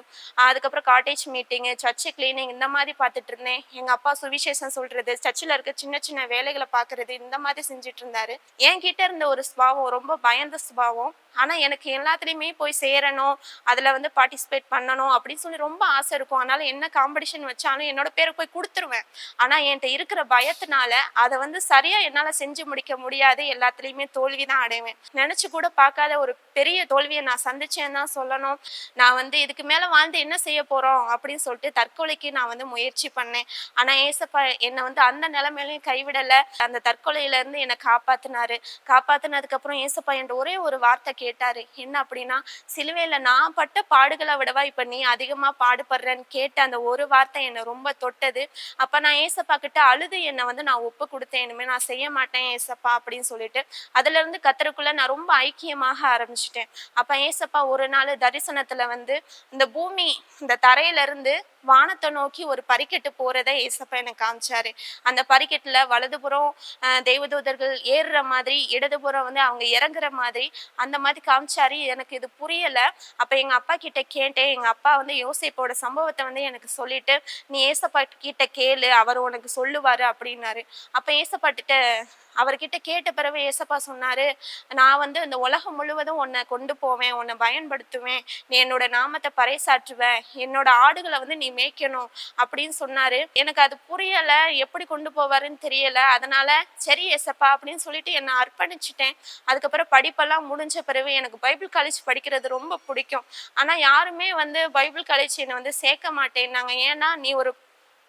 Speaker 7: அதுக்கப்புறம் காட்டேஜ் மீட்டிங், சர்ச்சு கிளீனிங், இந்த மாதிரி பார்த்துட்டு இருந்தேன். எங்க அப்பா சுவிசேஷம் சொல்றது, சர்ச்சில் இருக்க சின்ன சின்ன வேலைகளை பாக்குறது, இந்த மாதிரி செஞ்சுட்டு இருந்தாரு. என்கிட்ட இருந்த ஒரு சுபாவம் ரொம்ப பயந்த சுபாவம். ஆனா எனக்கு எல்லாத்துலயுமே போய் சேரணும், அதுல வந்து பார்ட்டிசிபேட் பண்ணணும் அப்படின்னு சொல்லி ரொம்ப ஆசை இருக்கும். அதனால என்ன காம்படிஷன் வச்சாலும் என்னோட பேரை போய் கொடுத்துருவேன். ஆனா என்கிட்ட இருக்கிற பயத்தினால அதை வந்து சரியா என்னால செஞ்சு முடிக்க முடியாது. எல்லாத்துலயுமே தோல்விதான் அடைவேன். நினைச்சு கூட பார்க்காத ஒரு பெரிய தோல்வியை நான் சந்திச்சேன்னு தான் சொல்லணும். நான் வந்து இதுக்கு மேல வாழ்ந்து என்ன செய்ய போறோம் அப்படின்னு சொல்லிட்டு தற்கொலைக்கு நான் வந்து முயற்சி பண்ணேன். ஆனா ஏசப்பா என்னை வந்து அந்த நிலைமையிலையும் கைவிடல. அந்த தற்கொலையில இருந்து என்னை காப்பாத்தினாரு. காப்பாத்தினதுக்கு அப்புறம் ஏசப்பா என்கிட்ட ஒரே ஒரு வார்த்தை கேட்டாரு. என்ன அப்படின்னா, சிலுவையில நான் பட்ட பாடுகளை விடவா இப்ப நீ அதிகமா பாடுபடுறன்னு கேட்ட அந்த ஒரு வார்த்தை என்னை ரொம்ப தொட்டது. அப்ப நான் ஏசப்பா கிட்ட அழுது என்னை வந்து நான் ஒப்பு கொடுத்தேன். இனிமே நான் செய்ய மாட்டேன் ஏசப்பா அப்படின்னு சொல்லிட்டு அதுல இருந்து கர்த்தருக்குள்ள நான் ரொம்ப ஐக்கியமாக ஆரம்பிச்சிட்டேன். அப்ப ஏசப்பா ஒரு நாள் தரிசனத்துல வந்து இந்த பூமி இந்த தரையில இருந்து வானத்தை நோக்கி ஒரு படிக்கட்டு போறதை ஏசப்பா எனக்கு காமிச்சாரு. அந்த படிக்கட்டுல வலதுபுறம் தெய்வதூதர்கள் ஏறுற மாதிரி, இடதுபுறம் வந்து அவங்க இறங்குற மாதிரி, அந்த மாதிரி காமிச்சாரு. எனக்கு இது புரியல. அப்ப எங்க அப்பா கிட்ட கேட்டேன். எங்க அப்பா வந்து யோசேப்போட சம்பவத்தை வந்து எனக்கு சொல்லிட்டு, நீ ஏசப்பா கிட்ட கேளு, அவர் உனக்கு சொல்லுவாரு அப்படின்னாரு. அப்ப ஏசப்பா கிட்ட அவர்கிட்ட கேட்ட பிறகு ஏசப்பா சொன்னாரு, நான் வந்து இந்த உலகம் முழுவதும் உன்னை கொண்டு போவேன், உன்னை பயன்படுத்துவேன், நீ என்னோட நாமத்தை பறைசாற்றுவேன், என்னோட ஆடுகளை வந்து நீ மேய்க்கணும் அப்படின்னு சொன்னாரு. எனக்கு அது புரியல, எப்படி கொண்டு போவாருன்னு தெரியல. அதனால சரி ஏசப்பா அப்படின்னு சொல்லிட்டு என்னை அர்ப்பணிச்சுட்டேன். அதுக்கப்புறம் படிப்பெல்லாம் முடிஞ்ச பிறகு எனக்கு பைபிள் காலேஜ் படிக்கிறது ரொம்ப பிடிக்கும். ஆனா யாருமே வந்து பைபிள் காலேஜ் என்னை வந்து சேர்க்க மாட்டேன்னாங்க. ஏன்னா நீ ஒரு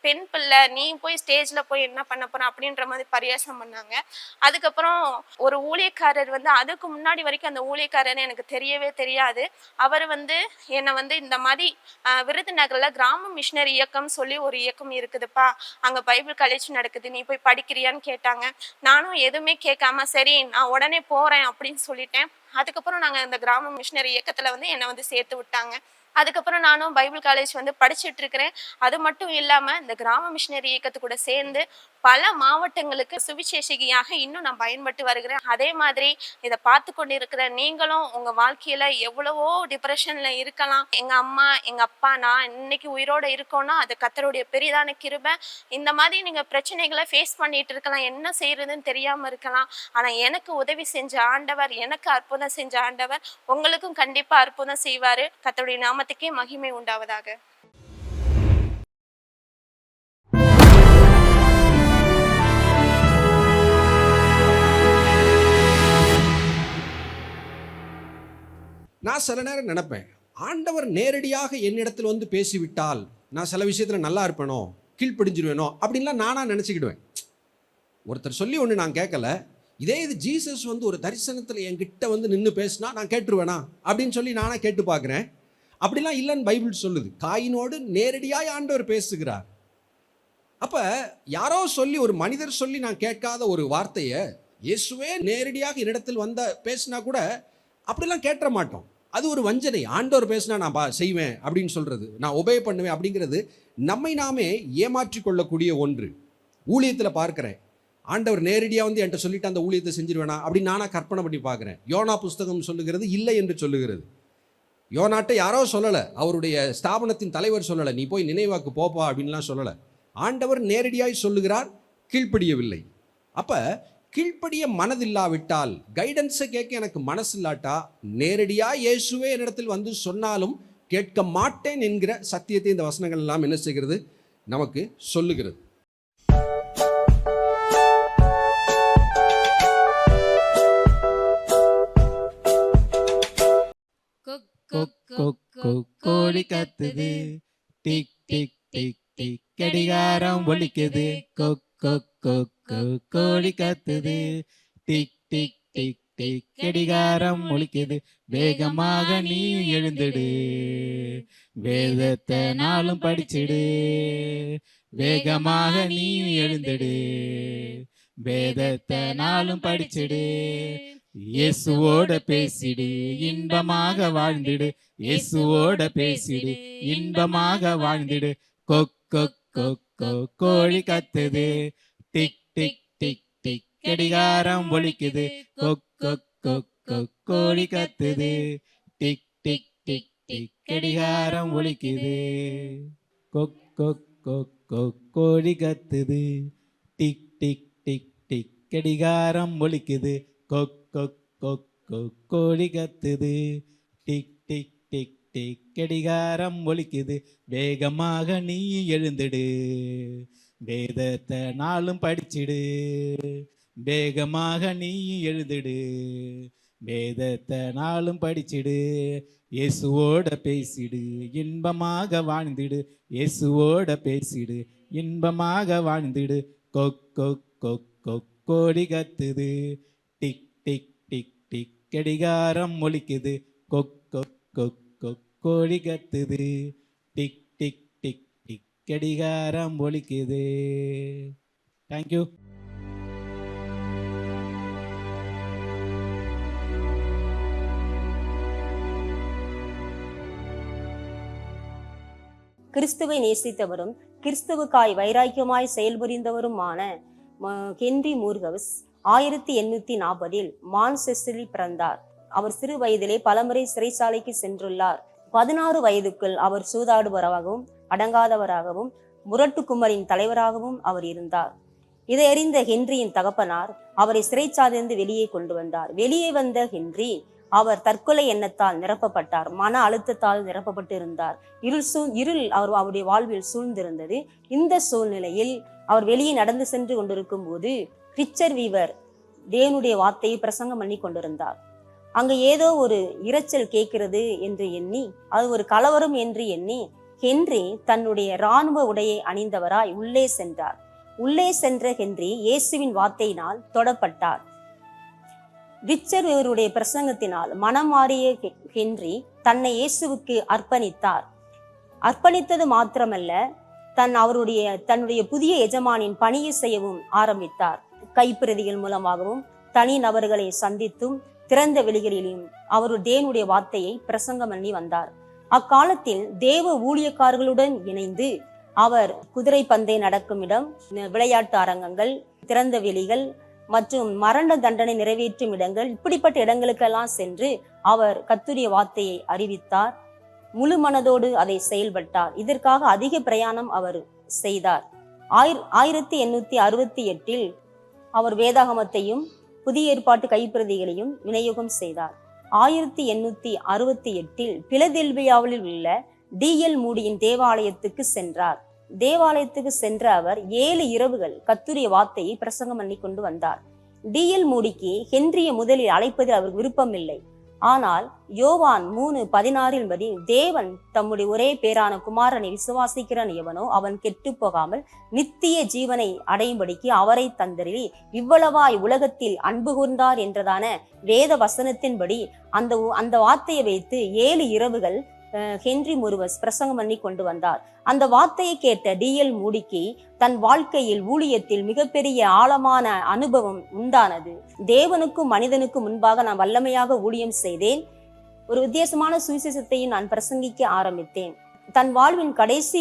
Speaker 7: பெண் பிள்ளை, நீ போய் ஸ்டேஜ்ல போய் என்ன பண்ண போற அப்படின்ற மாதிரி பரியாசம் பண்ணாங்க. அதுக்கப்புறம் ஒரு ஊழியக்காரர் வந்து, அதுக்கு முன்னாடி வரைக்கும் அந்த ஊழியக்காரர் எனக்கு தெரியவே தெரியாது. அவர் வந்து என்னை வந்து இந்த மாதிரி விருதுநகர்ல கிராம மிஷினரி இயக்கம் சொல்லி ஒரு இயக்கம் இருக்குதுப்பா, அங்க பைபிள் காலேஜ் நடக்குது, நீ போய் படிக்கிறியான்னு கேட்டாங்க. நானும் எதுவுமே கேட்காம சரி நான் உடனே போறேன் அப்படின்னு சொல்லிட்டேன். அதுக்கப்புறம் நாங்க இந்த கிராம மிஷினரி இயக்கத்துல வந்து என்னை வந்து சேர்த்து விட்டாங்க. அதுக்கப்புறம் நானும் பைபிள் காலேஜ் வந்து படிச்சுட்டு இருக்கிறேன். அது மட்டும் இல்லாம இந்த கிராம மிஷினரி இயக்கத்து கூட சேர்ந்து பல மாவட்டங்களுக்கு சுவிசேஷகியாக இன்னும் நான் பயன்பட்டு வருகிறேன். அதே மாதிரி இதை பார்த்து கொண்டு இருக்கிற நீங்களும் உங்க வாழ்க்கையில எவ்வளவோ டிப்ரெஷன்ல இருக்கலாம். எங்க அம்மா எங்க அப்பா நான் இன்னைக்கு உயிரோட இருக்கோம்னா அது கர்த்தருடைய பெரிதான கிருபை. இந்த மாதிரி நீங்க பிரச்சனைகளை ஃபேஸ் பண்ணிட்டு இருக்கலாம், என்ன செய்யறதுன்னு தெரியாம இருக்கலாம். ஆனா எனக்கு உதவி செஞ்ச ஆண்டவர், எனக்கு அற்புதம் செஞ்ச ஆண்டவர் உங்களுக்கும் கண்டிப்பா அற்புதம் செய்வாரு. கர்த்தருடைய நாமத்துக்கே மகிமை உண்டாவதாக.
Speaker 8: நான் சில நேரம் நினைப்பேன், ஆண்டவர் நேரடியாக என்னிடத்தில் வந்து பேசிவிட்டால் நான் சில விஷயத்தில் நல்லா இருப்பேனோ, கீழ்ப்படிஞ்சிருவேனோ அப்படின்லாம் நானாக நினச்சிக்கிடுவேன். ஒருத்தர் சொல்லி ஒன்று நான் கேட்கல, இதே இது ஜீசஸ் வந்து ஒரு தரிசனத்தில் என்கிட்ட வந்து நின்று பேசினா நான் கேட்டுருவேனா அப்படின்னு சொல்லி நானாக கேட்டு பார்க்குறேன். அப்படிலாம் இல்லைன்னு பைபிள் சொல்லுது. காயினோடு நேரடியாக ஆண்டவர் பேசுகிறார். அப்போ யாரோ சொல்லி, ஒரு மனிதர் சொல்லி நான் கேட்காத ஒரு வார்த்தையை இயேசுவே நேரடியாக என்னிடத்தில் வந்த பேசினா கூட அப்படிலாம் கேட்டுற மாட்டோம். அது ஒரு வஞ்சனை. ஆண்டவர் பேசினா நான் செய்வேன் அப்படின்னு சொல்றது, நான் ஒபே பண்ணுவேன் அப்படிங்கிறது நம்மை நாமே ஏமாற்றி கொள்ளக்கூடிய ஒன்று. ஊழியத்தில் பார்க்கிறேன், ஆண்டவர் நேரடியாக வந்து என்கிட்ட சொல்லிட்டு அந்த ஊழியத்தை செஞ்சிருவேனா அப்படின்னு நானா கற்பனை பண்ணி பார்க்குறேன். யோனா புஸ்தகம் சொல்லுகிறது இல்லை என்று சொல்லுகிறது. யோனாட்ட யாரோ சொல்லலை, அவருடைய ஸ்தாபனத்தின் தலைவர் சொல்லலை, நீ போய் நினைவாக்கு போப்பா அப்படின்லாம் சொல்லலை. ஆண்டவர் நேரடியாய் சொல்லுகிறார், கீழ்ப்படியவில்லை. அப்போ கீழ்ப்படிய மனதில்லாவிட்டால், கைடன்ஸை கேட்க எனக்கு மனசு இல்லாட்டா, நேரடியாக இயேசுவே என்னிடத்தில் வந்து சொன்னாலும் கேட்க மாட்டேன் என்கிற சத்தியத்தை இந்த வசனங்கள் எல்லாம் என்ன செய்கிறது, நமக்கு சொல்லுகிறது.
Speaker 9: கோழி கத்துது, டிக் டிக் டிக் டிக் கடிகாரம் ஒலிக்குது. கோழி கத்துது, டிக் டிக் டிக் டிக் கடிகாரம் ஒலிக்குது. வேகமாக நீ எழுந்துடு, வேதத்தை நாளும் படிச்சிடு. வேகமாக நீ எழுந்துடு, வேதத்தை நாளும் படிச்சிடு. இயேசுவோட பேசிடு, இன்பமாக வாழ்ந்திடு. இயேசுவோட பேசிடு, இன்பமாக வாழ்ந்திடு. கோழி கத்துது, டிக் டிக் டிக் டிக் கடிகாரம் ஒலிக்குது. கோழி கத்துது, டிக் டிக் டிக் டிக் கடிகாரம் ஒலிக்குது. கோழி கத்துது, டிக் டிக் டிக் டிக் கடிகாரம் ஒலிக்குது. கோழி கத்துது, டிக் டிக் டிக் டிக் கடிகாரம் ஒலிக்குது. வேகமாக நீ எழுந்துடு, வேதத்தை நாளும் படிச்சிடு. வேகமாக நீ எழுந்துடு, வேதத்தை நாளும் படிச்சிடு. இயேசுவோட பேசிடு, இன்பமாக வாழ்ந்திடு. இயேசுவோட பேசிடு, இன்பமாக வாழ்ந்திடு. கோழி கத்துது, டிக் டிக் டிக் டிக் கடிகாரம் ஒலிக்குது. கோழி கத்துது, டிக் டிக் டிக் டிக் கடிகாரம் ஒலிக்குது. தேங்க்யூ.
Speaker 10: கிறிஸ்துவை நேசித்தவரும் கிறிஸ்துவுக்காய் வைராக்கியமாய் செயல்புரிந்தவருமான ஹென்றி மூர்கவுஸ் 1840 மான்செஸ்டரில் பிறந்தார். அவர் சிறு வயதிலே பலமுறை சிறைச்சாலைக்கு சென்றுள்ளார். 16 வயதுக்குள் அவர் சூதாடுபவராகவும் அடங்காதவராகவும் முரட்டு கும்பலின் தலைவராகவும் அவர் இருந்தார். இதை அறிந்த ஹென்ரியின் தகப்பனார் அவரை சிறைச்சாலையிலிருந்து வெளியே கொண்டு வந்தார். வெளியே வந்த ஹென்றி அவர் தற்கொலை எண்ணத்தால் நிரப்பப்பட்டார். மன அழுத்தத்தால் நிரப்பப்பட்டு இருந்தார். இருள் அவருடைய வாழ்வில் சூழ்ந்திருந்தது. இந்த சூழ்நிலையில் அவர் வெளியே நடந்து சென்று கொண்டிருக்கும் போது ரிச்சர்ட் வீவர் தேவனுடைய வார்த்தையை பிரசங்கம் பண்ணி கொண்டிருந்தார். அங்க ஏதோ ஒரு இரைச்சல் கேட்கிறது என்று எண்ணி, அது ஒரு கலவரம் என்று எண்ணி ஹென்றி தன்னுடைய இராணுவ உடையை அணிந்தவராய் உள்ளே சென்றார். உள்ளே சென்ற ஹென்றி இயேசுவின் வார்த்தையினால் தொடப்பட்டார். ரிச்சர்ட் வீவருடைய பிரசங்கத்தினால் மனம் மாறிய ஹென்றி தன்னை இயேசுவுக்கு அர்ப்பணித்தார். அர்ப்பணித்தது மாத்திரமல்ல, தன்னுடைய புதிய எஜமானின் பணியை செய்யவும் ஆரம்பித்தார். கைப்பிரதிகள் மூலமாகவும் தனி நபர்களை சந்தித்தும் திறந்த வெளிகளிலும் அவர் தேவனுடைய வார்த்தையை பிரசங்கம் பண்ணி வந்தார். அக்காலத்தில் தேவ ஊழியக்காரர்களுடன் இணைந்து அவர் குதிரை பந்தய நடக்கும் இடம், விளையாட்டு அரங்கங்கள், திறந்த வெளிகள் மற்றும் மரண தண்டனை நிறைவேற்றும் இடங்கள், இப்படிப்பட்ட இடங்களுக்கெல்லாம் சென்று அவர் கர்த்தருடைய வார்த்தையை அறிவித்தார். முழு மனதோடு அதை செயல்பட்டார். இதற்காக அதிக பிரயாணம் அவர் செய்தார். 1868 அவர் வேதாகமத்தையும் புதிய ஏற்பாட்டு கைப்பிரதிகளையும் விநியோகம் செய்தார். 1868 பிலதெல்பியாவில் உள்ள D.L. மூடியின் தேவாலயத்துக்கு சென்றார். தேவாலயத்துக்கு சென்ற அவர் 7 இரவுகள் கர்த்தருடைய வார்த்தையை பிரசங்கம் பண்ணி கொண்டு வந்தார். D.L. மூடிக்கு ஹென்ரியை முதலில் அழைப்பதில் அவர் விருப்பமில்லை. ஆனால் யோவான் 3:16 படி தேவன் தம்முடைய ஒரே பேரான குமாரனை விசுவாசிக்கிறான் எவனோ அவன் கெட்டு போகாமல் நித்திய ஜீவனை அடையும்படிக்கு அவரை தந்தரில் இவ்வளவாய் உலகத்தில் அன்பு கூர்ந்தார் என்றதான வேத வசனத்தின்படி அந்த வார்த்தையை வைத்து 7 இரவுகள் ஹென்றி மூர்கவுஸ் பிரசங்கம் பண்ணி கொண்டு வந்தார். அந்த வார்த்தையை கேட்ட D.L. மூடிக்கு தன் வாழ்க்கையில் ஊழியத்தில் மிகப்பெரிய ஆழமான அனுபவம் உண்டானது. தேவனுக்கும் மனிதனுக்கும் முன்பாக நான் வல்லமையாக ஊழியம் செய்தேன். ஒரு வித்தியாசமான சுவிசேஷத்தையும் நான் பிரசங்கிக்க ஆரம்பித்தேன். தன் வாழ்வின் கடைசி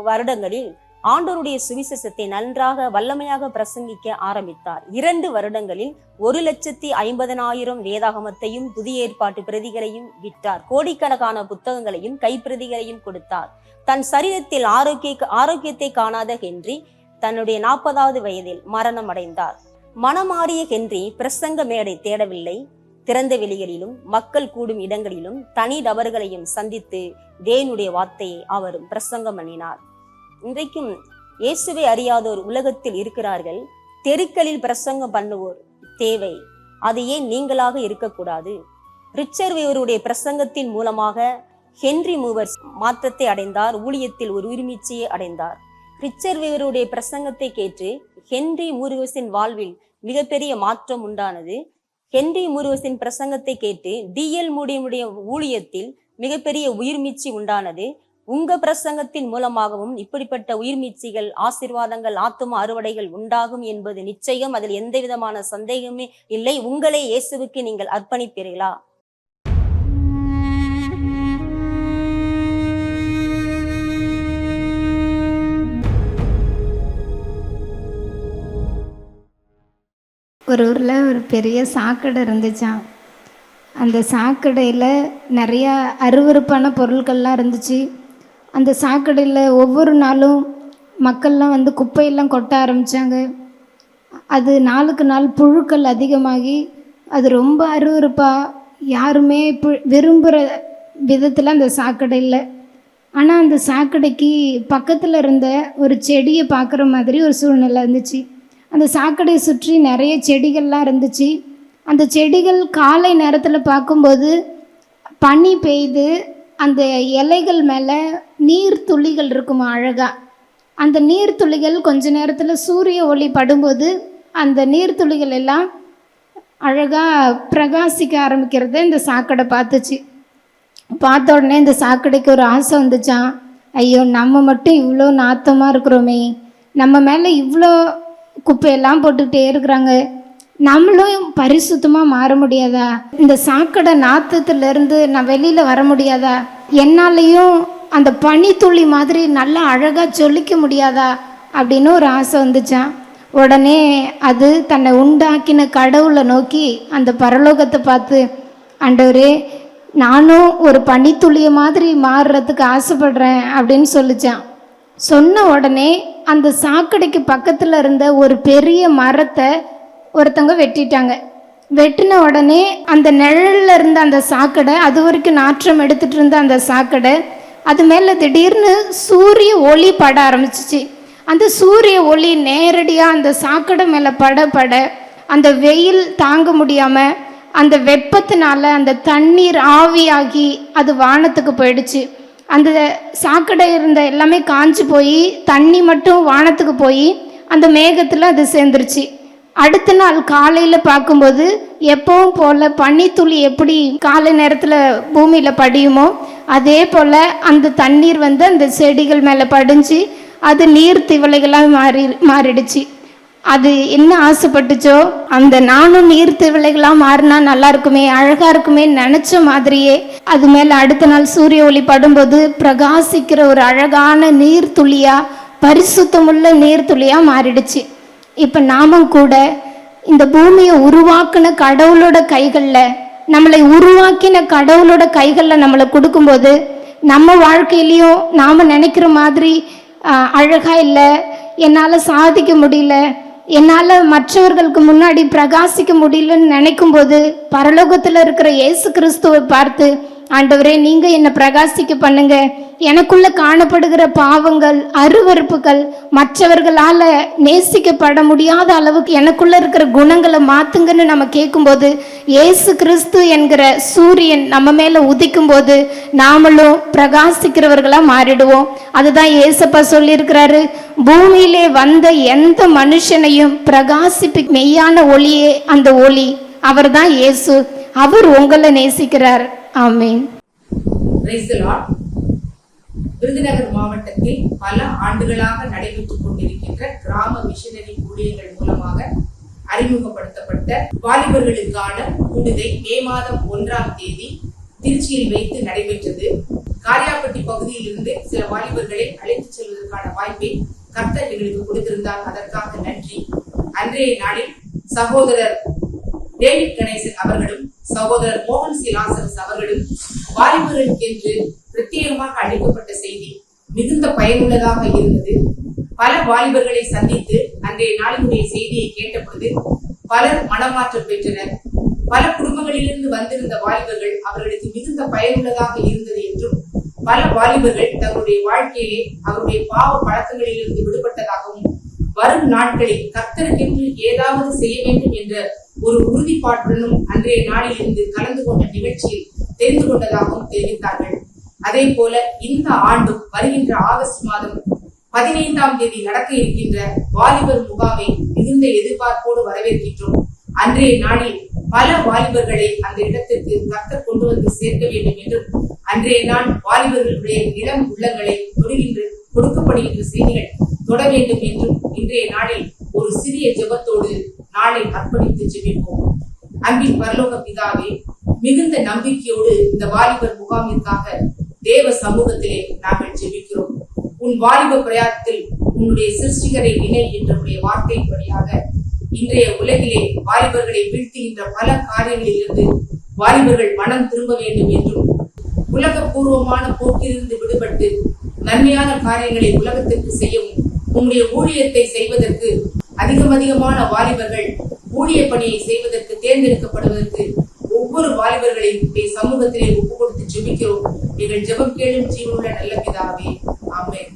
Speaker 10: வருடங்களில் ஆண்டவருடைய சுவிசேஷத்தை நன்றாக வல்லமையாக பிரசங்கிக்க ஆரம்பித்தார். 2 வருடங்களில் 1,50,000 வேதாகமத்தையும் புதிய ஏற்பாட்டு பிரதிகளையும் விற்றார். கோடிக்கணக்கான புத்தகங்களையும் கைப்பிரதிகளையும் கொடுத்தார். தன் சரீரத்தில் ஆரோக்கியத்தை காணாத ஹென்றி தன்னுடைய 40வது வயதில் மரணம் அடைந்தார். மனமாறிய ஹென்றி பிரசங்க மேடை தேடவில்லை. திறந்த வெளிகளிலும் மக்கள் கூடும் இடங்களிலும் தனி நபர்களையும் சந்தித்து தேவனுடைய வார்த்தையை அவர் பிரசங்கம் பண்ணினார். இன்றைக்கும் இயேசுவை அறியாதோர் உலகத்தில் இருக்கிறார்கள். தெருக்களில் பிரசங்கம் பண்ணுவோர் தேவை. அது ஏன் நீங்களாக இருக்கக்கூடாது? ரிச்சர்ட் வேவருடைய பிரசங்கத்தின் மூலமாக ஹென்றி மூவர் மாற்றத்தை அடைந்தார். ஊழியத்தில் ஒரு உரிமைச்சியை அடைந்தார். ரிச்சர்ட் வேவருடைய பிரசங்கத்தை கேட்டு ஹென்றி மூர்கஸின் வாழ்வில் மிகப்பெரிய மாற்றம் உண்டானது. ஹென்றி மூர்கஸின் பிரசங்கத்தை கேட்டு D.L. மூடியுடைய ஊழியத்தில் மிகப்பெரிய உயிர்மீட்சி உண்டானது. உங்க பிரசங்கத்தின் மூலமாகவும் இப்படிப்பட்ட உயிர்மீட்சிகள், ஆசீர்வாதங்கள், ஆத்தும அறுவடைகள் உண்டாகும் என்பது நிச்சயம். அதில் எந்த விதமான சந்தேகமே இல்லை. உங்களை இயேசுவுக்கு நீங்கள் அர்ப்பணிப்பீர்களா?
Speaker 11: ஒரு ஊரில் ஒரு பெரிய சாக்கடை இருந்துச்சான். அந்த சாக்கடையில் நிறையா அருவருப்பான பொருட்கள்லாம் இருந்துச்சு. அந்த சாக்கடையில் ஒவ்வொரு நாளும் மக்கள்லாம் வந்து குப்பையெல்லாம் கொட்ட ஆரம்பித்தாங்க. அது நாளுக்கு நாள் புழுக்கள் அதிகமாகி அது ரொம்ப அருவருப்பாக யாருமே விரும்புகிற விதத்தில் அந்த சாக்கடை இல்லை. ஆனால் அந்த சாக்கடைக்கு பக்கத்தில் இருந்த ஒரு செடியை பார்க்குற மாதிரி ஒரு சூழ்நிலை இருந்துச்சு. அந்த சாக்கடையை சுற்றி நிறைய செடிகள்லாம் இருந்துச்சு. அந்த செடிகள் காலை நேரத்தில் பார்க்கும்போது பனி பெய்து அந்த இலைகள் மேலே நீர் துளிகள் இருக்குமா அழகாக. அந்த நீர் துளிகள் கொஞ்ச நேரத்தில் சூரிய ஒளி படும்போது அந்த நீர் துளிகள் எல்லாம் அழகாக பிரகாசிக்க ஆரம்பிக்கிறத இந்த சாக்கடை பார்த்துச்சு. பார்த்த உடனே இந்த சாக்கடைக்கு ஒரு ஆசை வந்துச்சான். ஐயோ, நம்ம மட்டும் இவ்வளோ நாத்தமாக இருக்கிறோமே, நம்ம மேலே இவ்வளோ குப்பையெல்லாம் போட்டுக்கிட்டே இருக்கிறாங்க, நம்மளும் பரிசுத்தமாக மாற முடியாதா? இந்த சாக்கடை நாத்தத்துலேருந்து நான் வெளியில் வர முடியாதா? என்னாலையும் அந்த பனித்துளி மாதிரி நல்லா அழகாக ஜொலிக்க முடியாதா அப்படின்னு ஒரு ஆசை வந்துச்சான். உடனே அது தன்னை உண்டாக்கின கடவுளை நோக்கி அந்த பரலோகத்தை பார்த்து, ஆண்டவரே, நானும் ஒரு பனித்துளியை மாதிரி மாறுறதுக்கு ஆசைப்படுறேன் அப்படின்னு சொல்லிச்சான். சொன்ன உடனே அந்த சாக்கடைக்கு பக்கத்தில் இருந்த ஒரு பெரிய மரத்தை ஒருத்தவங்க வெட்டிட்டாங்க. வெட்டின உடனே அந்த நிழலில் இருந்த அந்த சாக்கடை, அது வரைக்கும் நாற்றம் எடுத்துகிட்டு இருந்த அந்த சாக்கடை, அது மேலே திடீர்னு சூரிய ஒளி பட ஆரம்பிச்சிச்சு. அந்த சூரிய ஒளி நேரடியாக அந்த சாக்கடை மேலே பட அந்த வெயில் தாங்க முடியாமல் அந்த வெப்பத்தினால அந்த தண்ணீர் ஆவியாகி அது வானத்துக்கு போயிடுச்சு. அந்த சாக்கடை இருந்த எல்லாமே காஞ்சு போய் தண்ணி மட்டும் வானத்துக்கு போய் அந்த மேகத்தில் அது சேர்ந்துருச்சு. அடுத்த நாள் காலையில் பார்க்கும்போது எப்பவும் போல் பனித்துளி எப்படி காலை நேரத்தில் பூமியில் படியுமோ அதே போல் அந்த தண்ணீர் வந்து அந்த செடிகள் மேலே படிஞ்சு அது நீர் திவலைகளாக மாறிடுச்சு. அது என்ன ஆசைப்பட்டுச்சோ, அந்த நானும் நீர் திவலைகளாக மாறினா நல்லா இருக்குமே, அழகாக இருக்குமே நினச்ச மாதிரியே அது மேலே அடுத்த நாள் சூரிய ஒளி படும்போது பிரகாசிக்கிற ஒரு அழகான நீர் துளியாக, பரிசுத்தமுள்ள நீர் துளியாக மாறிடுச்சு. இப்போ நாமும் கூட இந்த பூமியை உருவாக்கின கடவுளோட கைகளில், நம்மளை உருவாக்கின கடவுளோட கைகளில் நம்மளை கொடுக்கும்போது நம்ம வாழ்க்கையிலையும் நாம் நினைக்கிற மாதிரி அழகாக இல்லை, என்னால் சாதிக்க முடியல, என்னால் மற்றவர்களுக்கு முன்னாடி பிரகாசிக்க முடியலன்னு நினைக்கும்போது பரலோகத்தில் இருக்கிற இயேசு கிறிஸ்துவை பார்த்து, ஆண்டவரே, நீங்கள் என்னை பிரகாசிக்க பண்ணுங்க, எனக்குள்ள காணப்படுகிற பாவங்கள், அருவருப்புகள், மற்றவர்களால் நேசிக்கப்பட முடியாத அளவுக்கு எனக்குள்ள இருக்கிற குணங்களை மாற்றுங்கன்னு நம்ம கேட்கும்போது இயேசு கிறிஸ்து என்கிற சூரியன் நம்ம மேலே உதிக்கும் போது நாமளும் பிரகாசிக்கிறவர்களாக மாறிடுவோம். அதுதான் இயேசப்பா சொல்லியிருக்கிறாரு, பூமியிலே வந்த எந்த மனுஷனையும் பிரகாசிப்பு மெய்யான ஒளியே அந்த ஒளி, அவர் தான் இயேசு. அவர் உங்களை நேசிக்கிறார். ஆமென்.
Speaker 12: விருதுநகர் மாவட்டத்தில் பல ஆண்டுகளாக நடைபெற்றுக் கொண்டிருக்கின்ற கிராம மிஷனரி ஊழியர்கள் மூலமாக அறிமுகப்படுத்தப்பட்ட வாலிபர்களுக்கான விடுதை மே மாதம் 1ஆம் தேதி திருச்சியில் வைத்து நடைபெற்றது. காரியாப்பட்டி பகுதியில் இருந்து சில வாலிபர்களை அழைத்து செல்வதற்கான வாய்ப்பை கர்த்தர் எங்களுக்கு கொடுத்திருந்தார். அதற்காக நன்றி. அன்றைய நாளில் சகோதரர் டேவிட் கணேசன் அவர்களும் சகோதரர் மோகன் சி லாசரஸ் அவர்களும் வாலிபர்களுக்கு என்று பிரத்யேகமாக அளிக்கப்பட்ட செய்தி மிகுந்த பயனுள்ளதாக இருந்தது. பல வாலிபர்களை சந்தித்து அன்றைய நாளினுடைய செய்தியை கேட்டபொழுது பலர் மனமாற்றம் பெற்றனர். பல குடும்பங்களிலிருந்து வந்திருந்த வாலிபர்கள் அவர்களுக்கு மிகுந்த பயனுள்ளதாக இருந்தது என்றும், பல வாலிபர்கள் தங்களுடைய வாழ்க்கையிலே அவருடைய பாவ பழக்கங்களிலிருந்து விடுபட்டதாகவும், வரும் நாட்களில் கர்த்தருக்கென்று ஏதாவது செய்ய வேண்டும் என்ற ஒரு உறுதிப்பாட்டுடனும் அன்றைய நாளில் இருந்து கலந்து கொண்ட நிகழ்ச்சியில் தெரிந்து கொண்டதாகவும் தெரிவித்தார்கள். அதே போல இந்த ஆண்டும் வருகின்ற ஆகஸ்ட் மாதம் 15ஆம் தேதி நடக்க இருக்கின்ற வாலிபர் முகாமை மிகுந்த எதிர்பார்ப்போடு வரவேற்கின்றோம். அன்றைய நாளில் பல வாலிபர்களை அந்த இடத்திற்கு கர்த்தர் கொண்டு வந்து சேர்க்க வேண்டும் என்றும், அன்றைய நாள் வாலிபர்களுடைய இளம் உள்ளங்களை தொடுகின்ற கொடுக்கப்படுகின்ற செய்திகள் தொட வேண்டும் என்றும் இன்றைய நாளில் ஒரு சிறிய ஜெபத்தோடு நாளை அர்ப்பணித்து ஜெபிப்போம். அன்பின் பரலோக பிதாவே, மிகுந்த நம்பிக்கையோடு இந்த வாலிபர் முகாமிற்காக தேவ சமூகத்திலே நாங்கள் ஜெபிக்கிறோம். உன் வாலிப பிரயாணத்தில் உன்னுடைய சிருஷ்டிகரை நினை என்ற வார்த்தையின்படியாக இன்றைய உலகிலே வாலிபர்களை வீழ்த்துகின்ற பல காரியங்களிலிருந்து வாலிபர்கள் மனம் திரும்ப வேண்டும் என்றும், உலக பூர்வமான போக்கிலிருந்து விடுபட்டு நன்மையான காரியங்களை உலகத்திற்கு செய்யவும், உன்னுடைய ஊழியத்தை செய்வதற்கு அதிகமான வாலிபர்கள் ஊழிய பணியை செய்வதற்கு தேர்ந்தெடுக்கப்படுவதற்கு ஒவ்வொரு வாலிபர்களையும் சமூகத்திலே ஒப்பு கொடுத்து ஜெபிக்கிறோம். எங்கள் ஜெபம் கேளும் ஜீவனுள்ள நல்ல பிதாவே, ஆமென்.